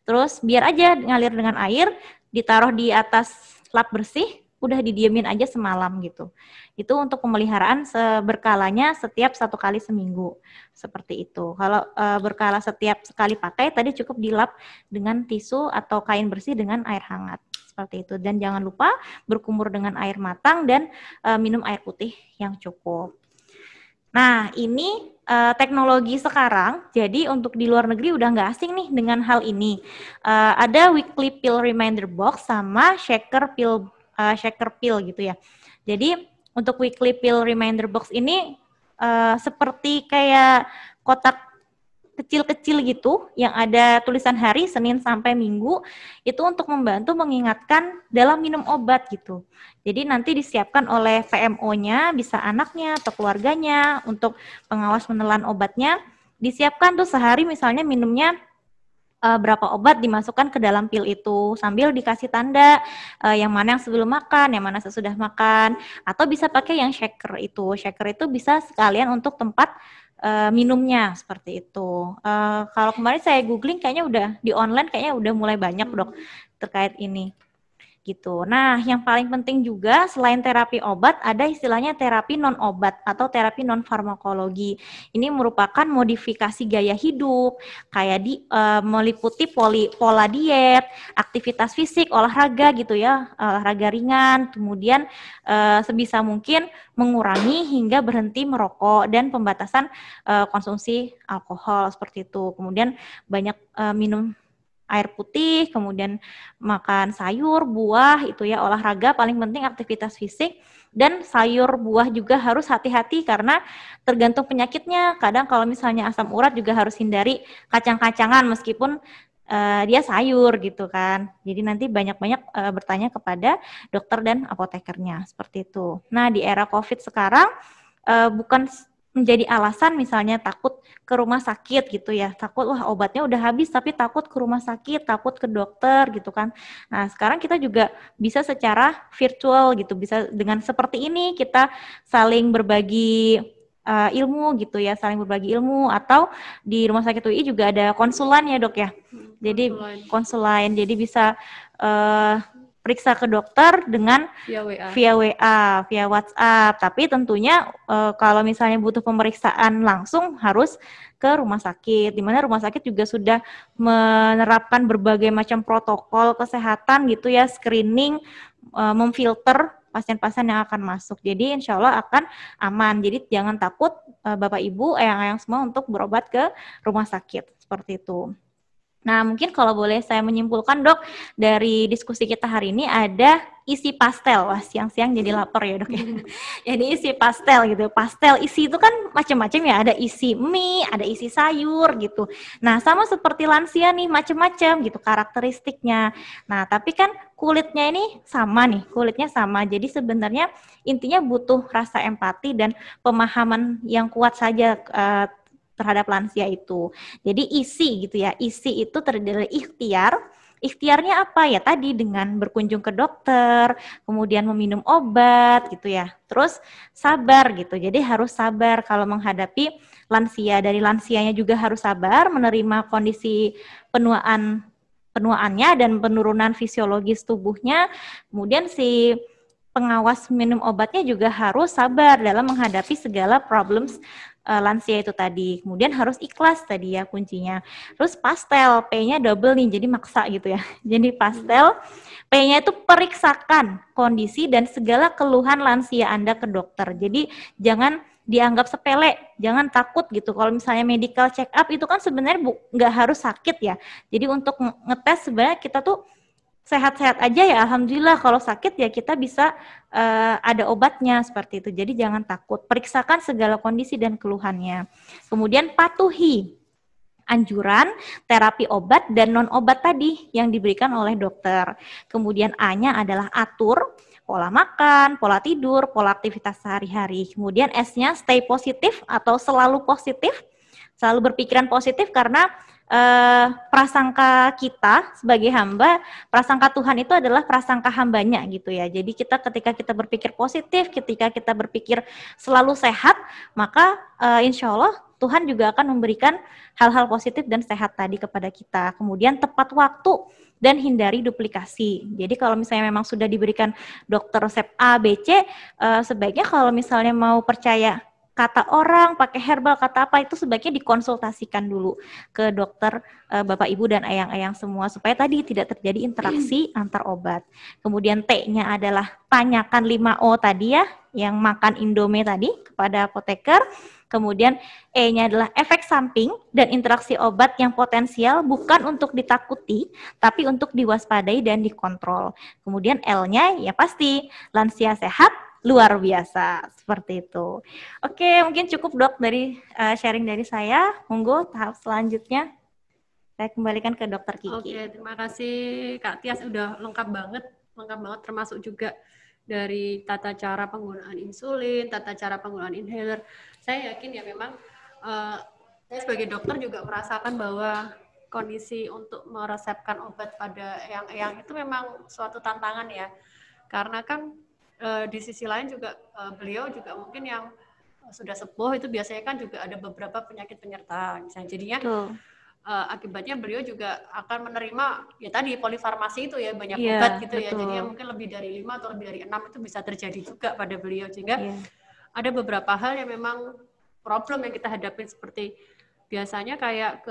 terus biar aja ngalir dengan air, ditaruh di atas lap bersih, udah didiemin aja semalam gitu. Itu untuk pemeliharaan berkalanya setiap 1 kali seminggu. Seperti itu. Kalau berkala setiap sekali pakai, tadi cukup dilap dengan tisu atau kain bersih dengan air hangat. Seperti itu. Dan jangan lupa berkumur dengan air matang dan minum air putih yang cukup. Nah, ini teknologi sekarang, jadi untuk di luar negeri udah nggak asing nih dengan hal ini. Ada weekly pill reminder box sama shaker pill gitu ya. Jadi untuk weekly pill reminder box ini seperti kayak kotak kecil-kecil gitu yang ada tulisan hari Senin sampai Minggu, itu untuk membantu mengingatkan dalam minum obat gitu. Jadi nanti disiapkan oleh PMO-nya, bisa anaknya atau keluarganya untuk pengawas menelan obatnya, disiapkan tuh sehari misalnya minumnya berapa obat dimasukkan ke dalam pil itu sambil dikasih tanda yang mana yang sebelum makan, yang mana sesudah makan, atau bisa pakai yang shaker itu. Shaker itu bisa sekalian untuk tempat minumnya seperti itu. Kalau kemarin saya googling kayaknya udah di online kayaknya udah mulai banyak dok terkait ini. Gitu. Nah, yang paling penting juga selain terapi obat ada istilahnya terapi non obat atau terapi non farmakologi. Ini merupakan modifikasi gaya hidup, kayak meliputi pola diet, aktivitas fisik, olahraga gitu ya, olahraga ringan, kemudian sebisa mungkin mengurangi hingga berhenti merokok dan pembatasan konsumsi alkohol seperti itu. Kemudian banyak minum air putih, kemudian makan sayur, buah, itu ya, olahraga, paling penting aktivitas fisik, dan sayur, buah juga harus hati-hati karena tergantung penyakitnya. Kadang kalau misalnya asam urat juga harus hindari kacang-kacangan meskipun dia sayur gitu kan. Jadi nanti banyak-banyak bertanya kepada dokter dan apotekernya, seperti itu. Nah, di era COVID sekarang bukan menjadi alasan misalnya takut ke rumah sakit gitu ya, takut wah obatnya udah habis tapi takut ke rumah sakit, takut ke dokter gitu kan. Nah sekarang kita juga bisa secara virtual gitu, bisa dengan seperti ini kita saling berbagi ilmu gitu ya, saling berbagi ilmu, atau di rumah sakit UI juga ada konsulan ya dok ya, jadi konsulan, jadi bisa periksa ke dokter dengan via WA, via WhatsApp. Tapi tentunya kalau misalnya butuh pemeriksaan langsung harus ke rumah sakit, di mana rumah sakit juga sudah menerapkan berbagai macam protokol kesehatan gitu ya, screening, memfilter pasien-pasien yang akan masuk. Jadi insya Allah akan aman. Jadi jangan takut Bapak Ibu, eyang-eyang semua untuk berobat ke rumah sakit seperti itu. Nah, mungkin kalau boleh saya menyimpulkan, Dok, dari diskusi kita hari ini ada isi pastel. Wah, siang-siang jadi lapar ya, Dok ya. Jadi isi pastel gitu. Pastel isi itu kan macam-macam ya, ada isi mie, ada isi sayur gitu. Nah, sama seperti lansia nih, macam-macam gitu karakteristiknya. Nah, tapi kan kulitnya ini sama nih, kulitnya sama. Jadi sebenarnya intinya butuh rasa empati dan pemahaman yang kuat saja terhadap lansia itu. Jadi isi gitu ya, isi itu terdiri dari ikhtiar. Ikhtiarnya apa ya? Tadi dengan berkunjung ke dokter, kemudian meminum obat gitu ya. Terus sabar gitu. Jadi harus sabar kalau menghadapi lansia. Dari lansianya juga harus sabar menerima kondisi penuaannya dan penurunan fisiologis tubuhnya. Kemudian si pengawas minum obatnya juga harus sabar dalam menghadapi segala problems lansia itu tadi. Kemudian harus ikhlas tadi ya kuncinya. Terus pastel, P-nya double nih, jadi maksa gitu ya. Jadi pastel, P-nya itu periksakan kondisi dan segala keluhan lansia Anda ke dokter. Jadi jangan dianggap sepele, jangan takut gitu. Kalau misalnya medical check up itu kan sebenarnya nggak harus sakit ya. Jadi untuk ngetes sebenarnya kita tuh sehat-sehat aja ya, alhamdulillah. Kalau sakit ya kita bisa ada obatnya seperti itu. Jadi jangan takut, periksakan segala kondisi dan keluhannya. Kemudian patuhi anjuran terapi obat dan non obat tadi yang diberikan oleh dokter. Kemudian A-nya adalah atur pola makan, pola tidur, pola aktivitas sehari-hari. Kemudian S-nya stay positif atau selalu positif, selalu berpikiran positif karena prasangka kita sebagai hamba, prasangka Tuhan itu adalah prasangka hambanya gitu ya. Jadi ketika kita berpikir positif, ketika kita berpikir selalu sehat, maka insya Allah Tuhan juga akan memberikan hal-hal positif dan sehat tadi kepada kita. Kemudian tepat waktu dan hindari duplikasi. Jadi kalau misalnya memang sudah diberikan dokter resep A, B, C, sebaiknya kalau misalnya mau percaya kata orang, pakai herbal, kata apa, itu sebaiknya dikonsultasikan dulu ke dokter Bapak Ibu dan eyang-eyang semua, supaya tadi tidak terjadi interaksi antar obat. Kemudian T-nya adalah tanyakan 5O tadi ya, yang makan Indomie tadi kepada apoteker. Kemudian E-nya adalah efek samping dan interaksi obat yang potensial bukan untuk ditakuti, tapi untuk diwaspadai dan dikontrol. Kemudian L-nya ya pasti lansia sehat, luar biasa, seperti itu. Oke, mungkin cukup Dok dari sharing dari saya. Monggo tahap selanjutnya saya kembalikan ke Dokter Kiki. Oke, terima kasih Kak Tias, udah lengkap banget termasuk juga dari tata cara penggunaan insulin, tata cara penggunaan inhaler. Saya yakin ya memang saya sebagai dokter juga merasakan bahwa kondisi untuk meresepkan obat pada eyang-eyang itu memang suatu tantangan ya. Karena kan di sisi lain juga beliau juga mungkin yang sudah sepuh itu biasanya kan juga ada beberapa penyakit penyerta misalnya, jadinya akibatnya beliau juga akan menerima ya tadi polifarmasi itu ya, banyak obat gitu ya, jadinya mungkin lebih dari 5 atau lebih dari 6 itu bisa terjadi juga pada beliau, sehingga ada beberapa hal yang memang problem yang kita hadapin, seperti biasanya kayak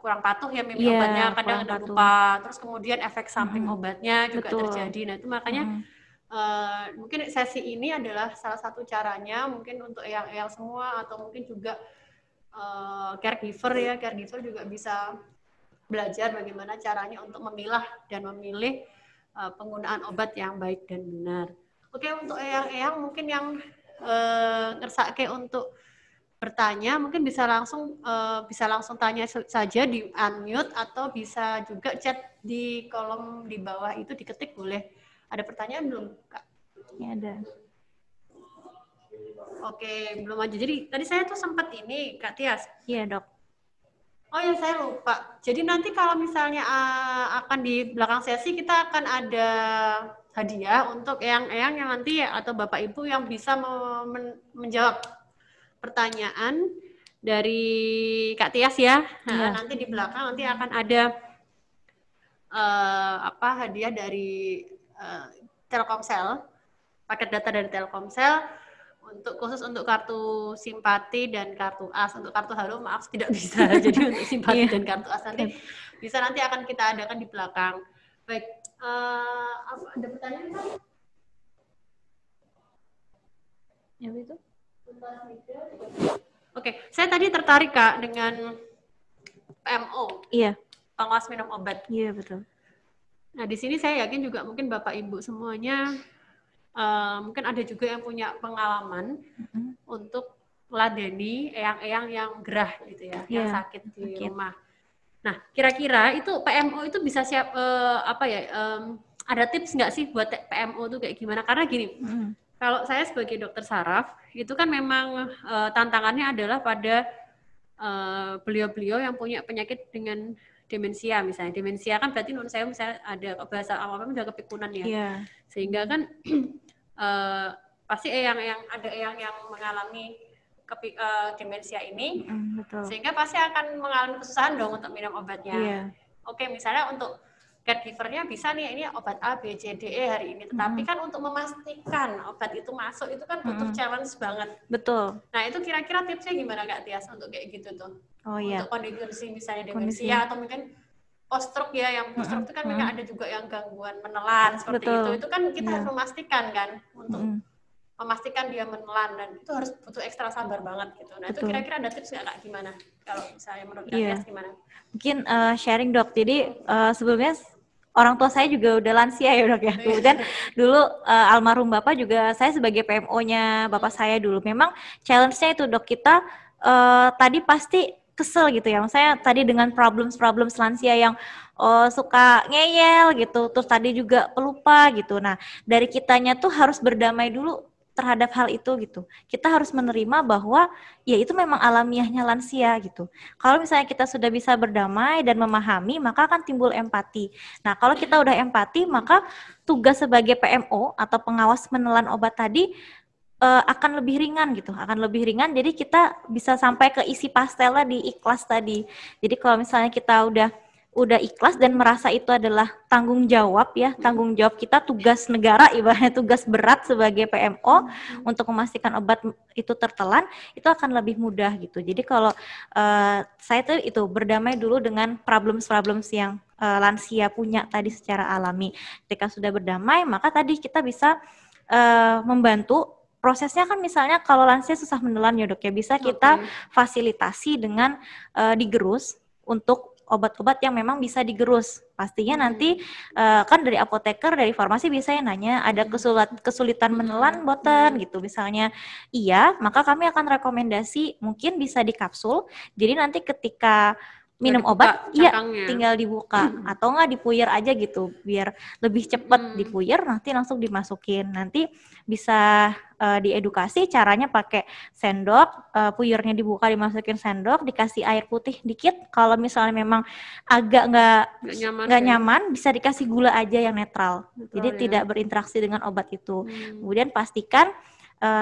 kurang patuh ya minum obatnya, kadang ada lupa, terus kemudian efek samping obatnya juga terjadi. Nah itu makanya mungkin sesi ini adalah salah satu caranya mungkin untuk eyang-eyang semua, atau mungkin juga caregiver juga bisa belajar bagaimana caranya untuk memilah dan memilih penggunaan obat yang baik dan benar. Oke, untuk eyang-eyang mungkin yang ngersake untuk bertanya mungkin bisa langsung tanya saja di unmute, atau bisa juga chat di kolom di bawah itu, diketik boleh. Ada pertanyaan belum, Kak? Ya, ada. Oke, belum aja. Jadi tadi saya tuh sempat ini, Kak Tias. Iya, Dok. Oh ya, saya lupa. Jadi nanti kalau misalnya akan di belakang sesi, kita akan ada hadiah untuk eyang-eyang yang nanti atau Bapak Ibu yang bisa menjawab pertanyaan dari Kak Tias ya. Nanti di belakang nanti akan ada hadiah dari Telkomsel, paket data dari Telkomsel khusus untuk kartu simpati dan kartu as. Untuk kartu halo maaf tidak bisa, jadi untuk simpati dan kartu as nanti akan kita adakan di belakang. Baik, ada pertanyaan Pak? Ya itu. Oke, saya tadi tertarik Kak dengan PMO. Iya. Pengawas minum obat. Iya betul. Nah di sini saya yakin juga mungkin Bapak Ibu semuanya mungkin ada juga yang punya pengalaman untuk meladeni eyang-eyang yang gerah gitu ya, yang sakit di rumah. Nah kira-kira itu PMO itu bisa ada tips nggak sih buat PMO itu kayak gimana? Karena gini, kalau saya sebagai dokter saraf itu kan memang tantangannya adalah pada beliau-beliau yang punya penyakit dengan demensia misalnya. Demensia kan berarti menurut saya misalnya ada bahasa awalnya udah kepikunan ya. Sehingga kan pasti yang mengalami demensia ini, betul. Sehingga pasti akan mengalami kesusahan dong untuk minum obatnya. Oke, misalnya untuk caregivernya bisa nih ini obat A, B, C, D, E hari ini. Tetapi kan untuk memastikan obat itu masuk itu kan butuh challenge banget. Betul. Nah itu kira-kira tipsnya gimana Kak Tias untuk kayak gitu tuh? Untuk kondisi misalnya demensia atau mungkin post-stroke ya, yang post-stroke itu kan memang ada juga yang gangguan menelan seperti itu. Itu kan kita harus memastikan kan untuk memastikan dia menelan dan itu harus butuh ekstra sabar banget gitu. Nah itu kira-kira ada tips nggak Kak gimana? Kalau misalnya menurut Kak Tias gimana? Mungkin sharing dok. Jadi sebelumnya orang tua saya juga udah lansia ya dok ya. Kemudian dulu almarhum bapak juga saya sebagai PMO-nya bapak saya dulu. Memang challenge-nya itu dok, kita tadi pasti kesel gitu ya. Saya tadi dengan problem lansia yang suka ngeyel gitu. Terus tadi juga pelupa gitu. Nah dari kitanya tuh harus berdamai dulu terhadap hal itu gitu. Kita harus menerima bahwa ya itu memang alamiahnya lansia gitu. Kalau misalnya kita sudah bisa berdamai dan memahami, maka akan timbul empati. Nah, kalau kita udah empati, maka tugas sebagai PMO atau pengawas menelan obat tadi akan lebih ringan gitu, akan lebih ringan. Jadi kita bisa sampai ke isi pastelnya di ikhlas tadi. Jadi kalau misalnya kita udah ikhlas dan merasa itu adalah tanggung jawab ya, tanggung jawab kita, tugas negara, ibaratnya tugas berat sebagai PMO untuk memastikan obat itu tertelan, itu akan lebih mudah gitu. Jadi kalau saya tuh itu berdamai dulu dengan problems yang lansia punya tadi secara alami. Ketika sudah berdamai, maka tadi kita bisa membantu. Prosesnya kan misalnya kalau lansia susah menelan ya dok ya, bisa kita fasilitasi dengan digerus untuk obat-obat yang memang bisa digerus. Pastinya nanti kan dari apoteker, dari farmasi biasanya nanya ada kesulitan menelan boten gitu. Misalnya iya, maka kami akan rekomendasi mungkin bisa dikapsul. Jadi nanti ketika minum obat, iya tinggal dibuka atau enggak dipuyir aja gitu, biar lebih cepat dipuyir, nanti langsung dimasukin. Nanti bisa diedukasi caranya pakai sendok, puyirnya dibuka, dimasukin sendok, dikasih air putih dikit. Kalau misalnya memang agak nggak nyaman, bisa dikasih gula aja yang netral. Betul, jadi tidak berinteraksi dengan obat itu. Kemudian pastikan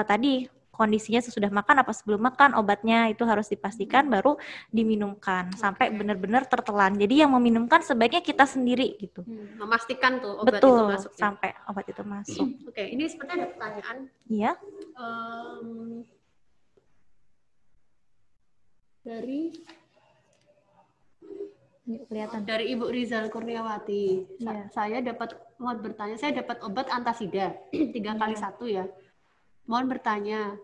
tadi kondisinya sesudah makan apa sebelum makan, obatnya itu harus dipastikan baru diminumkan sampai benar-benar tertelan. Jadi yang meminumkan sebaiknya kita sendiri gitu. Memastikan tuh obat itu masuk. Sampai obat itu masuk. Oke, ini sepertinya ada pertanyaan. Iya. Kelihatan. Dari Ibu Rizal Kurniawati. Saya dapat obat antasida 3x1 ya. Mohon bertanya,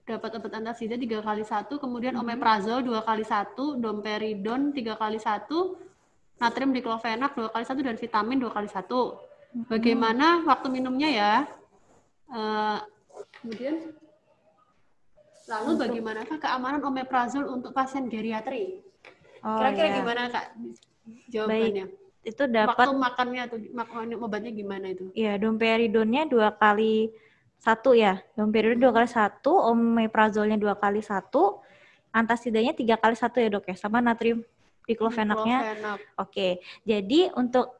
dapat obat antasida 3x1, kemudian omeprazol 2x1, domperidon 3x1, natrium diklofenak 2x1 dan vitamin 2x1. Bagaimana waktu minumnya ya? Kemudian lalu bagaimanakah keamanan omeprazol untuk pasien geriatri? Kira-kira gimana Kak jawabannya? Baik. Itu dapat waktu makannya atau makan obatnya gimana itu? Iya, domperidonnya 2x1 ya. Domperidon 2x1, omeprazolnya 2x1, antasidanya 3x1 ya dok ya, sama natrium diklofenaknya. Oke. Jadi untuk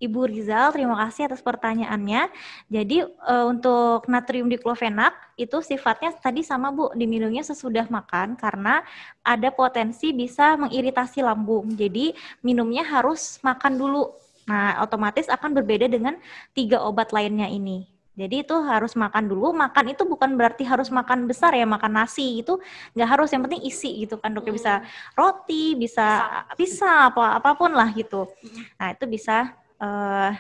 Ibu Rizal, terima kasih atas pertanyaannya. Jadi untuk natrium diklofenak itu sifatnya tadi sama Bu, diminumnya sesudah makan karena ada potensi bisa mengiritasi lambung. Jadi minumnya harus makan dulu. Nah, otomatis akan berbeda dengan 3 obat lainnya ini. Jadi itu harus makan dulu. Makan itu bukan berarti harus makan besar ya, makan nasi itu nggak harus, yang penting isi gitu kan dok. Bisa roti, bisa apapun lah gitu. Nah itu bisa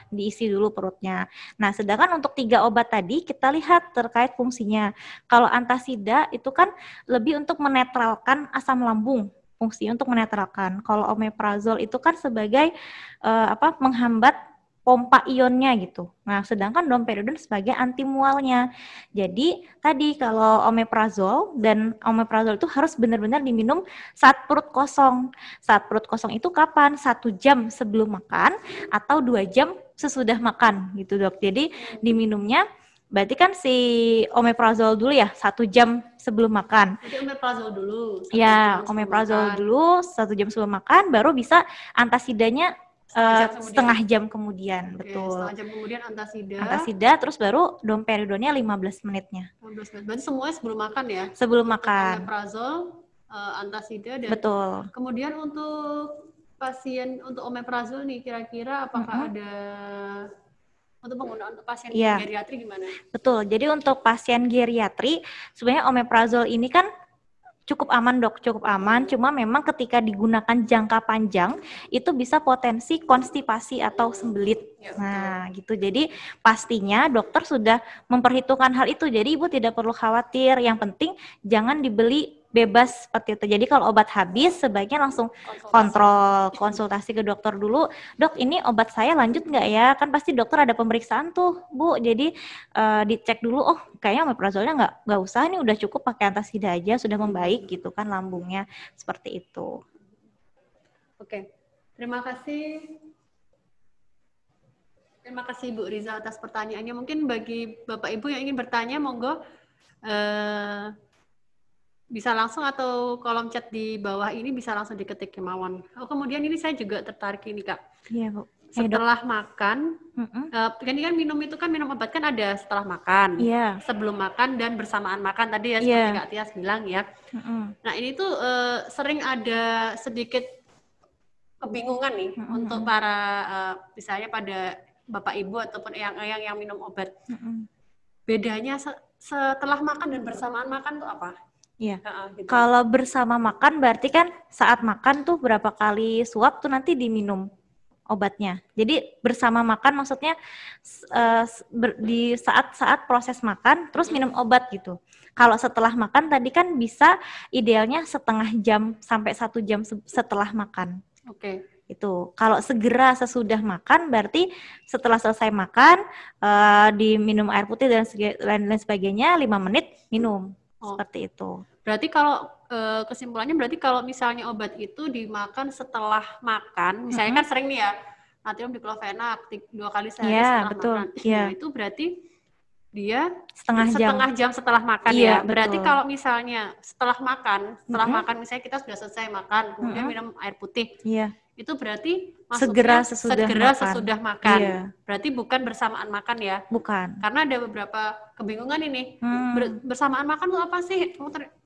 diisi dulu perutnya. Nah, sedangkan untuk 3 obat tadi kita lihat terkait fungsinya. Kalau antasida itu kan lebih untuk menetralkan asam lambung, fungsinya untuk menetralkan. Kalau omeprazol itu kan sebagai menghambat pompa ionnya gitu. Nah, sedangkan domperidone sebagai anti mualnya. Jadi, tadi kalau omeprazol itu harus benar-benar diminum saat perut kosong. Saat perut kosong itu kapan? 1 jam sebelum makan atau 2 jam sesudah makan gitu, Dok. Jadi, diminumnya berarti kan si omeprazol dulu ya, 1 jam sebelum makan. Jadi omeprazol dulu. Ya, omeprazol dulu 1 jam sebelum makan, baru bisa antasidanya setengah jam kemudian. Oke, betul. Setengah jam kemudian antasida. Antasida, terus baru domperidonnya 15 menitnya. 15 menit. Berarti semuanya sebelum makan ya? Sebelum makan. Omeprazol, antasida, dan betul. Kemudian untuk pasien untuk omeprazol nih, kira-kira apakah ada untuk penggunaan untuk pasien geriatri gimana? Betul. Jadi untuk pasien geriatri, sebenarnya omeprazol ini kan cukup aman, Dok, cukup aman. Cuma memang ketika digunakan jangka panjang itu bisa potensi konstipasi atau sembelit. Nah, gitu. Jadi pastinya dokter sudah memperhitungkan hal itu. Jadi Ibu tidak perlu khawatir. Yang penting jangan dibeli bebas seperti itu. Jadi kalau obat habis sebaiknya langsung konsultasi ke dokter dulu. Dok, ini obat saya lanjut nggak ya? Kan pasti dokter ada pemeriksaan tuh, Bu. Jadi dicek dulu. Oh, kayaknya omeprazolnya nggak usah. Ini udah cukup pakai antasida aja, sudah membaik gitu kan lambungnya, seperti itu. Oke, terima kasih. Terima kasih Bu Riza atas pertanyaannya. Mungkin bagi Bapak Ibu yang ingin bertanya, monggo bisa langsung, atau kolom chat di bawah ini bisa langsung diketik kemauan. Oh, kemudian ini saya juga tertarik ini, Kak. Iya, Bu. Setelah makan, kan minum itu kan minum obat kan ada setelah makan, sebelum makan dan bersamaan makan tadi ya, seperti Kak Tias bilang ya. Nah, ini tuh sering ada sedikit kebingungan nih untuk para misalnya pada Bapak Ibu ataupun eyang-eyang yang minum obat. Bedanya setelah makan dan bersamaan makan tuh apa? Iya. Gitu. Kalau bersama makan berarti kan saat makan tuh berapa kali suap tuh nanti diminum obatnya. Jadi bersama makan maksudnya di saat proses makan terus minum obat gitu. Kalau setelah makan tadi kan bisa idealnya setengah jam sampai 1 jam setelah makan. Oke. Itu kalau segera sesudah makan berarti setelah selesai makan diminum air putih dan lain sebagainya 5 menit minum. Seperti itu. Berarti kalau kesimpulannya berarti kalau misalnya obat itu dimakan setelah makan, misalnya kan sering nih ya, natrium diklofenak 2 kali sehari setelah makan. Nah, itu berarti dia setengah jam setelah makan ya. Berarti kalau misalnya setelah makan misalnya kita sudah selesai makan, kemudian minum air putih. Itu berarti segera sesudah makan. Berarti bukan bersamaan makan ya? Bukan. Karena ada beberapa kebingungan ini. Bersamaan makan itu apa sih?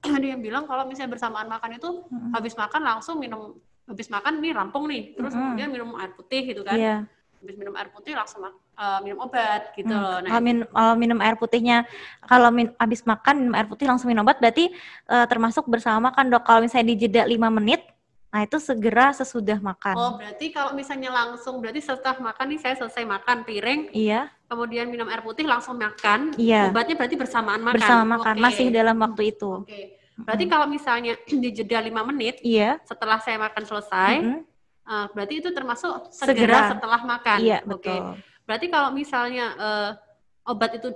Ada yang bilang kalau misalnya bersamaan makan itu habis makan langsung minum, habis makan nih rampung nih, terus kemudian minum air putih gitu kan. Habis minum air putih langsung minum obat gitu loh. Nah, kalau minum air putihnya, kalau habis makan minum air putih langsung minum obat berarti termasuk bersama makan, Dok. Kalau misalnya dijeda 5 menit, nah itu segera sesudah makan. Oh, berarti kalau misalnya langsung, berarti setelah makan nih saya selesai makan piring, kemudian minum air putih langsung makan, obatnya berarti bersamaan makan. Bersama makan, masih dalam waktu itu. Berarti kalau misalnya dijeda 5 menit, setelah saya makan selesai, berarti itu termasuk segera setelah makan. Betul. Berarti kalau misalnya obat itu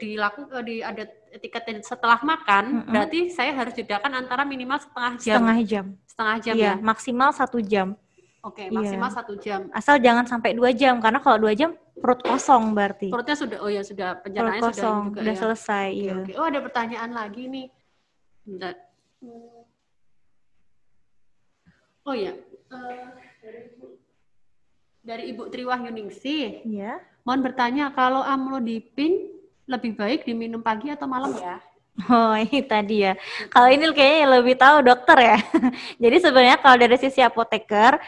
ada etiketnya setelah makan, berarti saya harus jedakan antara minimal setengah jam. Setengah jam ya? Maksimal 1 jam. Oke, maksimal 1 jam. Asal jangan sampai 2 jam, karena kalau 2 jam perut kosong berarti. Perutnya sudah pencernaannya sudah selesai. Oke. Oh, ada pertanyaan lagi nih. Bentar. Oh ya, dari Ibu Triwahyuningsih. Mohon bertanya, kalau amlodipin lebih baik diminum pagi atau malam ya? Oh, ini tadi ya. Kalau ini kayaknya lebih tahu dokter ya. Jadi sebenarnya kalau dari sisi apoteker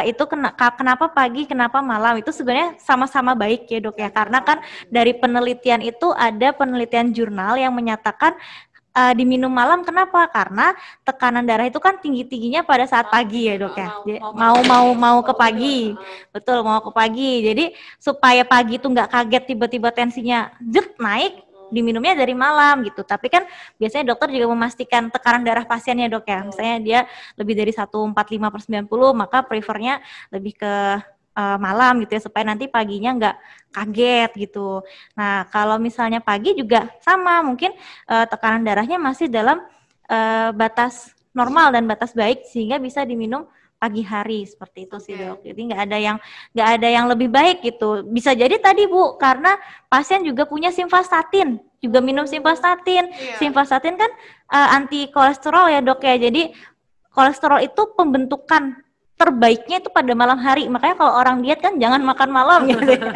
itu kenapa pagi, kenapa malam itu sebenarnya sama-sama baik ya, Dok ya. Karena kan dari penelitian itu ada penelitian jurnal yang menyatakan diminum malam. Kenapa? Karena tekanan darah itu kan tinggi-tingginya pada saat pagi ya dok ya. Mau ke pagi, betul, mau ke pagi. Jadi supaya pagi itu nggak kaget tiba-tiba tensinya naik, diminumnya dari malam gitu. Tapi kan biasanya dokter juga memastikan tekanan darah pasiennya dok ya. Misalnya dia lebih dari 145/90, maka prefernya lebih ke malam gitu ya, supaya nanti paginya nggak kaget gitu. Nah kalau misalnya pagi juga sama, mungkin tekanan darahnya masih dalam batas normal dan batas baik sehingga bisa diminum pagi hari, seperti itu sih dok. Jadi nggak ada yang lebih baik gitu. Bisa jadi tadi Bu, karena pasien juga punya simvastatin, juga minum simvastatin. Simvastatin kan anti kolesterol ya dok ya. Jadi kolesterol itu pembentukan terbaiknya itu pada malam hari. Makanya kalau orang diet kan jangan makan malam gitu ya.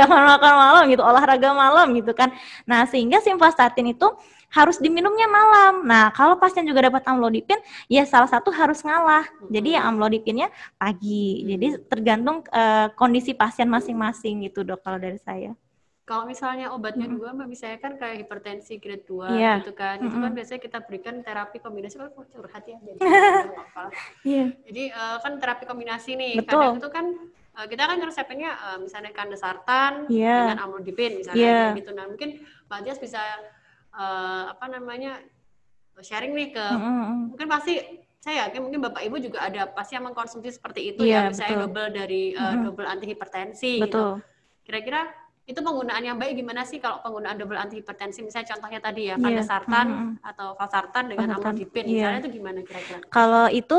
Jangan makan malam gitu, olahraga malam gitu kan. Nah sehingga simvastatin itu harus diminumnya malam. Nah kalau pasien juga dapat amlodipin, ya salah satu harus ngalah. Jadi ya amlodipinnya pagi. Jadi tergantung kondisi pasien masing-masing gitu dok kalau dari saya. Kalau misalnya obatnya juga Mbak, misalnya kan kayak hipertensi grade 2 gitu kan, itu kan biasanya kita berikan terapi kombinasi, kalau curhat ya, jadi kan terapi kombinasi nih. Betul. Kadang itu kan kita kan resepnya misalnya kandesartan dengan amlodipin misalnya gitu. Nah mungkin Mbak Tias bisa sharing nih ke mungkin pasti saya yakin mungkin Bapak Ibu juga ada pasti yang mengkonsumsi seperti itu ya, misalnya double dari double anti hipertensi gitu. Kira-kira itu penggunaan yang baik gimana sih kalau penggunaan double anti hipertensi, misalnya contohnya tadi ya kandesartan atau valsartan dengan amlodipin misalnya, itu gimana kira-kira? Kalau itu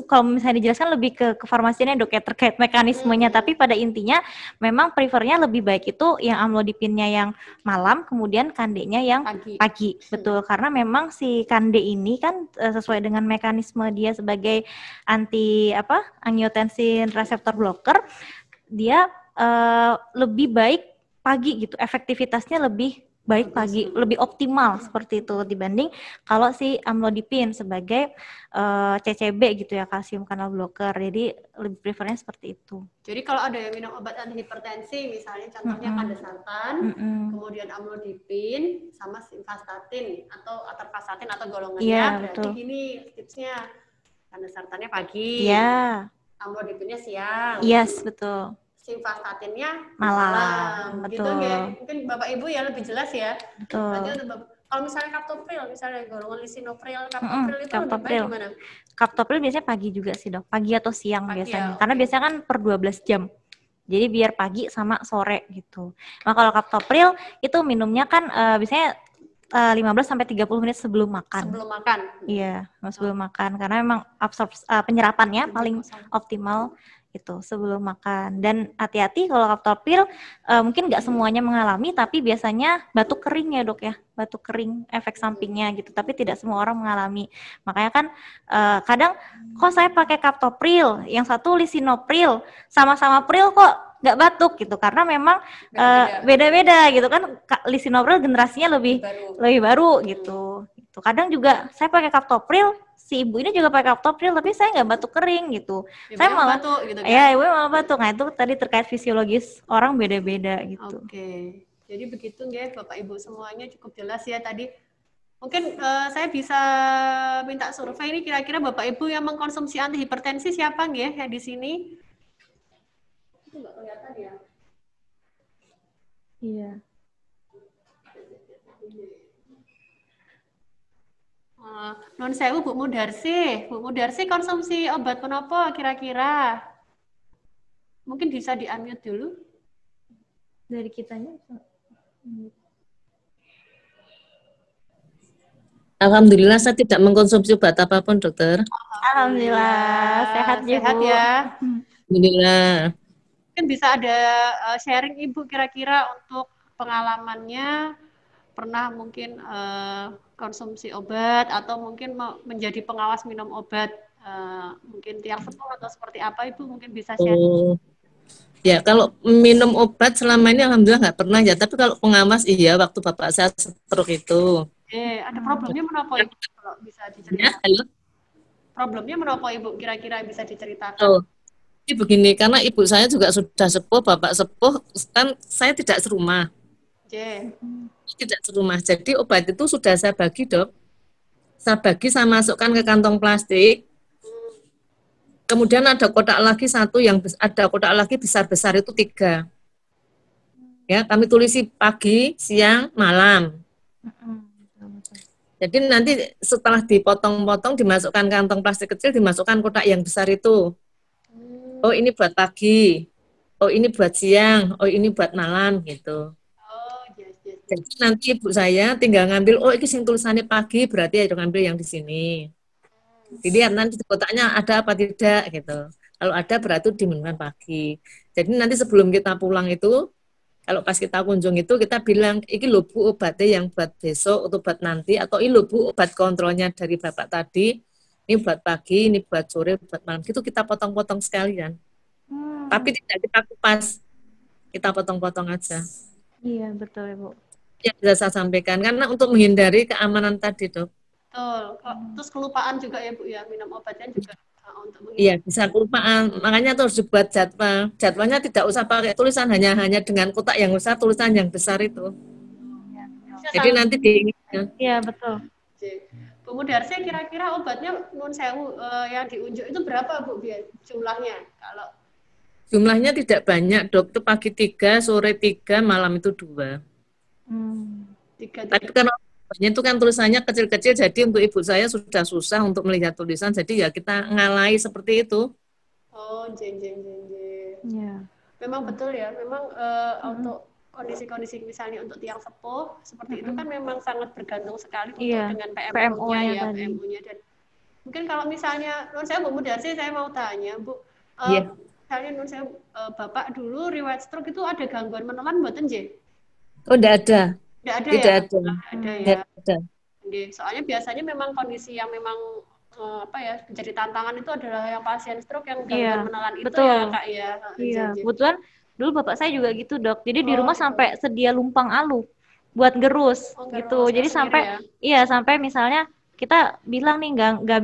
kalau misalnya dijelaskan lebih ke farmasinya dok ya, terkait mekanismenya, tapi pada intinya memang prefernya lebih baik itu yang amlodipinnya yang malam, kemudian kandenya yang pagi. Betul, karena memang si kande ini kan sesuai dengan mekanisme dia sebagai angiotensin reseptor blocker, dia lebih baik pagi gitu, efektivitasnya lebih baik pagi, lebih optimal seperti itu dibanding kalau si amlodipin sebagai CCB gitu ya, kalsium kanal blocker. Jadi lebih prefernya seperti itu. Jadi kalau ada yang minum obat anti hipertensi misalnya contohnya kandesartan, kemudian amlodipin sama simvastatin atau atorvastatin atau golongannya, berarti gini tipsnya, kandesartannya pagi, amlodipinnya siang. Yes, betul. Simvastatinnya malam. Betul. Gitu ya. Mungkin Bapak Ibu ya lebih jelas ya. Betul. Kalau misalnya kaptopril, misalnya golongan lisinopril, kaptopril itu lebih baik gimana? Kaptopril biasanya pagi juga sih dok, pagi atau siang biasanya. Karena biasanya kan per 12 jam. Jadi biar pagi sama sore gitu. Nah kalau kaptopril itu minumnya kan biasanya 15-30 menit sebelum makan. Sebelum makan? Iya, sebelum makan. Karena memang penyerapannya paling optimal itu sebelum makan. Dan hati-hati kalau kaptopril mungkin nggak semuanya mengalami, tapi biasanya batuk kering ya dok ya, batuk kering efek sampingnya gitu, tapi tidak semua orang mengalami. Makanya kan kadang kok saya pakai kaptopril, yang satu lisinopril, sama-sama pril kok nggak batuk gitu, karena memang beda-beda gitu kan. Lisinopril generasinya lebih baru gitu. Kadang juga saya pakai kaptopril, si ibu ini juga pakai kaptopril, tapi saya nggak batuk kering gitu. Saya malah batuk gitu kan? Ya, ibu malah batuk. Nah itu tadi terkait fisiologis orang beda-beda gitu. Oke, jadi begitu ya Bapak Ibu semuanya, cukup jelas ya tadi. Mungkin saya bisa minta survei ini, kira-kira Bapak Ibu yang mengkonsumsi anti hipertensi siapa nggih ya di sini? Itu nggak kelihatan ya? Iya. Non sewu Bu Mudarsi konsumsi obat menapa kira-kira? Mungkin bisa di-unmute dulu. Dari kitanya. Alhamdulillah saya tidak mengkonsumsi obat apapun dokter. Alhamdulillah sehat ya. Alhamdulillah. Mungkin bisa ada sharing Ibu kira-kira untuk pengalamannya pernah mungkin konsumsi obat atau mungkin menjadi pengawas minum obat mungkin tiang sepuh atau seperti apa, Ibu mungkin bisa share. Ya kalau minum obat selama ini alhamdulillah nggak pernah ya, tapi kalau pengawas iya waktu bapak saya stroke itu. Ada problemnya menapa Ibu kalau bisa diceritakan? Ya, problemnya menapa Ibu kira-kira bisa diceritakan? Ini begini, karena ibu saya juga sudah sepuh, bapak sepuh, kan saya tidak serumah. J. Tidak serumah. Jadi obat itu sudah saya bagi, Dok. Saya bagi, saya masukkan ke kantong plastik. Kemudian ada kotak lagi satu, yang ada kotak lagi besar-besar itu 3. Ya, kami tulisi pagi, siang, malam. Jadi nanti setelah dipotong-potong, dimasukkan kantong plastik kecil, dimasukkan kotak yang besar itu. Oh, ini buat pagi. Oh, ini buat siang. Oh, ini buat malam gitu. Oh, yes. Jadi nanti ibu saya tinggal ngambil, oh ini sing tulisannya pagi, berarti ya ngambil yang di sini. Jadi nanti di kotaknya ada apa tidak gitu. Kalau ada berarti diminumkan pagi. Jadi nanti sebelum kita pulang itu, kalau pas kita kunjung itu kita bilang, ini lho Bu obatnya yang buat besok atau buat nanti, atau ini lho Bu obat kontrolnya dari Bapak tadi, ini buat pagi, ini buat sore, buat malam. Gitu kita potong-potong sekalian. Tapi tidak kita kupas, kita potong-potong aja. Iya, betul Bu. Yang bisa saya sampaikan, karena untuk menghindari keamanan tadi, Dok. Betul. Terus kelupaan juga ya Bu ya, minum obatnya juga untuk menghindari. Iya, bisa kelupaan. Makanya terus dibuat jadwal. Jadwalnya tidak usah pakai tulisan, hanya dengan kotak yang besar, tulisan yang besar itu. Jadi nanti diingatkan. Iya, betul. Bu Mudarsi, kira-kira obatnya nun sewu yang diunjuk itu berapa Bu biar jumlahnya? Kalau jumlahnya tidak banyak, Dok. Itu pagi 3, sore 3, malam itu 2. 3. Tapi kan itu kan tulisannya kecil-kecil, jadi untuk ibu saya sudah susah untuk melihat tulisan, jadi ya kita ngalai seperti itu. Oh, jeng. Iya. Memang betul ya, memang untuk kondisi-kondisi misalnya untuk tiang sepuh seperti itu kan memang sangat bergantung sekali dengan PMO-nya ya, PMO-nya. Dan mungkin kalau misalnya nun saya Bu Mudarsi, saya mau tanya Bu, misalnya nun saya Bapak dulu riwayat stroke itu ada gangguan menelan mboten J? Oh, tidak ada. Tidak ada ya. Ada. Soalnya biasanya memang kondisi yang memang menjadi tantangan itu adalah yang pasien stroke yang gangguan menelan itu ya Kak ya. Iya, kebetulan dulu bapak saya juga gitu Dok. Jadi di rumah sampai sedia lumpang alu buat gerus gitu. Jadi sampai sampai misalnya kita bilang nih nggak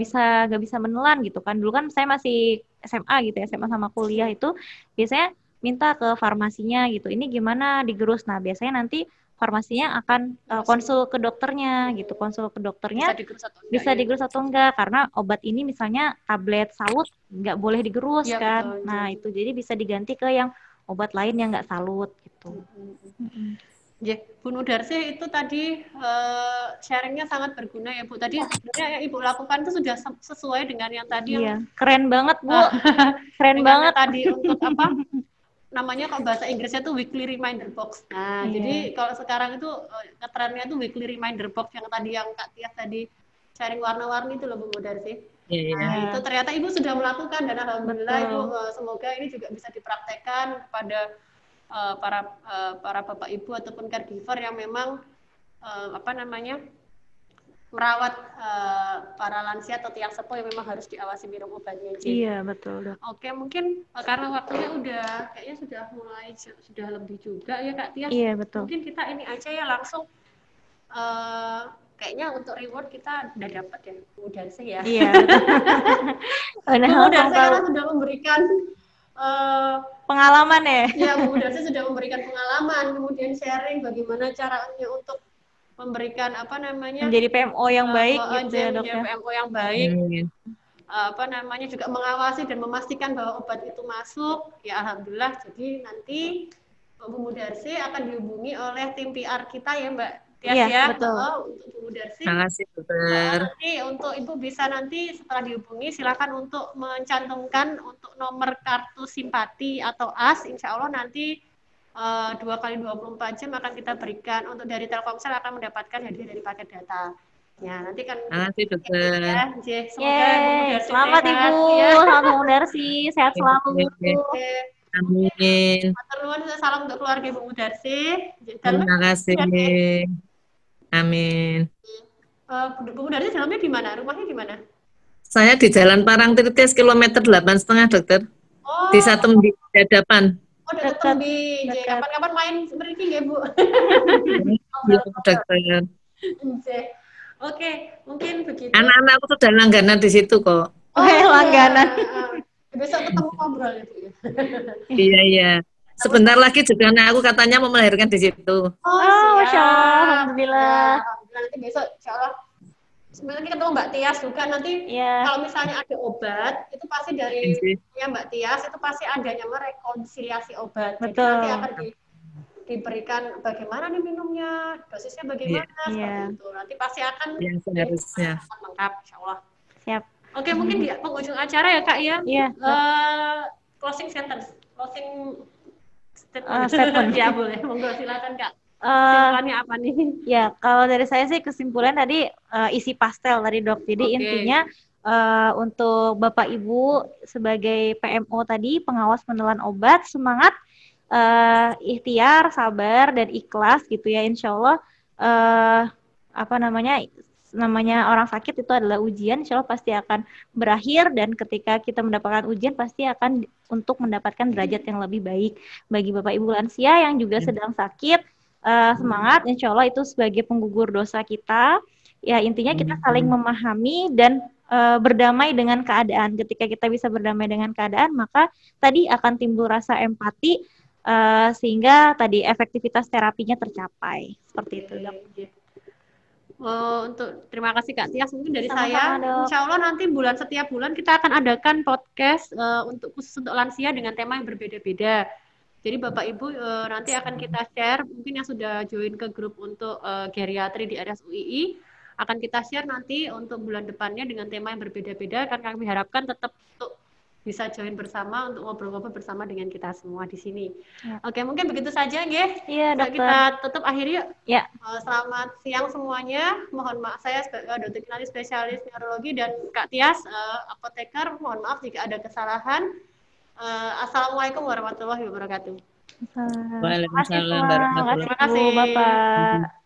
bisa menelan gitu kan. Dulu kan saya masih SMA gitu ya, SMA sama kuliah itu biasanya minta ke farmasinya gitu. Ini gimana digerus? Nah, biasanya nanti farmasinya akan konsul ke dokternya gitu. Konsul ke dokternya bisa digerus atau enggak karena obat ini misalnya tablet salut nggak boleh digerus kan. Betul, nah, itu jadi bisa diganti ke yang obat lain yang nggak salut gitu. Bu Mudarsi itu tadi sharingnya sangat berguna ya Bu. Tadi sebenarnya yang Ibu lakukan itu sudah sesuai dengan yang tadi. Keren banget Bu. Keren banget tadi untuk apa? Namanya kalau bahasa Inggrisnya tuh weekly reminder box. Nah, jadi kalau sekarang itu ngetrennya tuh weekly reminder box yang tadi yang Kak Tias tadi sharing warna-warni itu loh Bu Mudarsi. Nah, itu ternyata Ibu sudah melakukan dan alhamdulillah Ibu semoga ini juga bisa dipraktekkan kepada para bapak ibu ataupun caregiver yang memang merawat para lansia atau tiang sepuh yang memang harus diawasi minum obatnya. Iya, betul. Oke, mungkin karena waktunya kayaknya sudah lebih juga ya Kak Tias. Iya, betul. Mungkin kita ini aja ya langsung kayaknya untuk reward kita udah dapat ya Bu Mudarsi ya. Iya, betul. Bu Mudarsi karena sudah memberikan pengalaman ya. Ya, Bu Mudarsi sudah memberikan pengalaman, kemudian sharing bagaimana caranya untuk memberikan menjadi PMO yang baik gitu ya Dok ya. PMO yang baik. Juga mengawasi dan memastikan bahwa obat itu masuk. Ya alhamdulillah. Jadi nanti Bu Mudarsi akan dihubungi oleh tim PR kita ya Mbak Tias ya. Betul. Untuk Bu Mudarsi. Terima kasih Dokter. Nanti untuk Ibu bisa nanti setelah dihubungi silakan untuk mencantumkan untuk nomor kartu simpati atau AS. Insya Allah nanti 2 kali 24 jam akan kita berikan. Untuk dari Telkomsel akan mendapatkan hadiah dari paket data. Ya, nanti kan. Terima kasih Dokter. Ya, semoga Bu Mudarsi selamat Ibu, selamat Bu Mudarsi, sehat selalu. Amin. Matur nuwun, salam untuk keluarga Bu Mudarsi. Terima kasih. Amin. Bu Mudarsi dalamnya di mana? Rumahnya di mana? Saya di Jalan Parangtritis kilometer 8,5 Dokter. Di Satembi Dadapan. Oh, dekat Tembi. Kapan-kapan main seperti ini ya, Bu? Dokter. Oke, mungkin begitu. Anak-anakku sudah langganan di situ kok. Langganan. Besok ketemu ngobrol ya, Bu. Iya. Sebentar lagi juga anak aku katanya mau melahirkan di situ. Oh, Masya Allah, Alhamdulillah. Nanti besok insya Allah sebenarnya ketemu Mbak Tias juga nanti Iya. kalau misalnya ada obat itu pasti dari ya Mbak Tias itu pasti ada namanya rekonsiliasi obat. Jadi Betul. nanti akan diberikan bagaimana nih minumnya, dosisnya bagaimana seperti itu. Nanti pasti akan seharusnya lengkap insya Allah. Siap. Oke, mungkin di penghujung acara ya Kak ya. Iya. Closing sentence, closing statement. ya boleh, monggo silakan Kak. Kesimpulannya apa nih? Ya, kalau dari saya sih kesimpulan tadi isi pastel tadi Dok. Jadi intinya untuk Bapak Ibu sebagai PMO tadi pengawas penelan obat semangat, ikhtiar, sabar dan ikhlas gitu ya. Insya Allah namanya orang sakit itu adalah ujian, insya Allah pasti akan berakhir dan ketika kita mendapatkan ujian pasti akan untuk mendapatkan derajat yang lebih baik. Bagi Bapak Ibu lansia yang juga sedang sakit, semangat, insya Allah itu sebagai penggugur dosa kita. Ya intinya kita saling memahami dan berdamai dengan keadaan. Ketika kita bisa berdamai dengan keadaan, maka tadi akan timbul rasa empati sehingga tadi efektivitas terapinya tercapai. Seperti itu, Dok. Untuk terima kasih Kak Tias, mungkin dari saya, insya Allah nanti setiap bulan kita akan adakan podcast khusus untuk lansia dengan tema yang berbeda-beda. Jadi Bapak Ibu nanti akan kita share, mungkin yang sudah join ke grup untuk geriatri di RSUII, akan kita share nanti untuk bulan depannya dengan tema yang berbeda-beda, kan kami harapkan tetap untuk bisa join bersama untuk ngobrol-ngobrol bersama dengan kita semua di sini. Ya. Oke, mungkin begitu saja, nggih. Iya, Dokter. Kita tutup akhiri yuk. Ya. Selamat siang semuanya. Mohon maaf saya Dr. Kinali spesialis neurologi dan Kak Tias apoteker. Mohon maaf jika ada kesalahan. Assalamualaikum warahmatullahi wabarakatuh. Waalaikumsalam warahmatullahi wabarakatuh. Terima kasih, Bapak.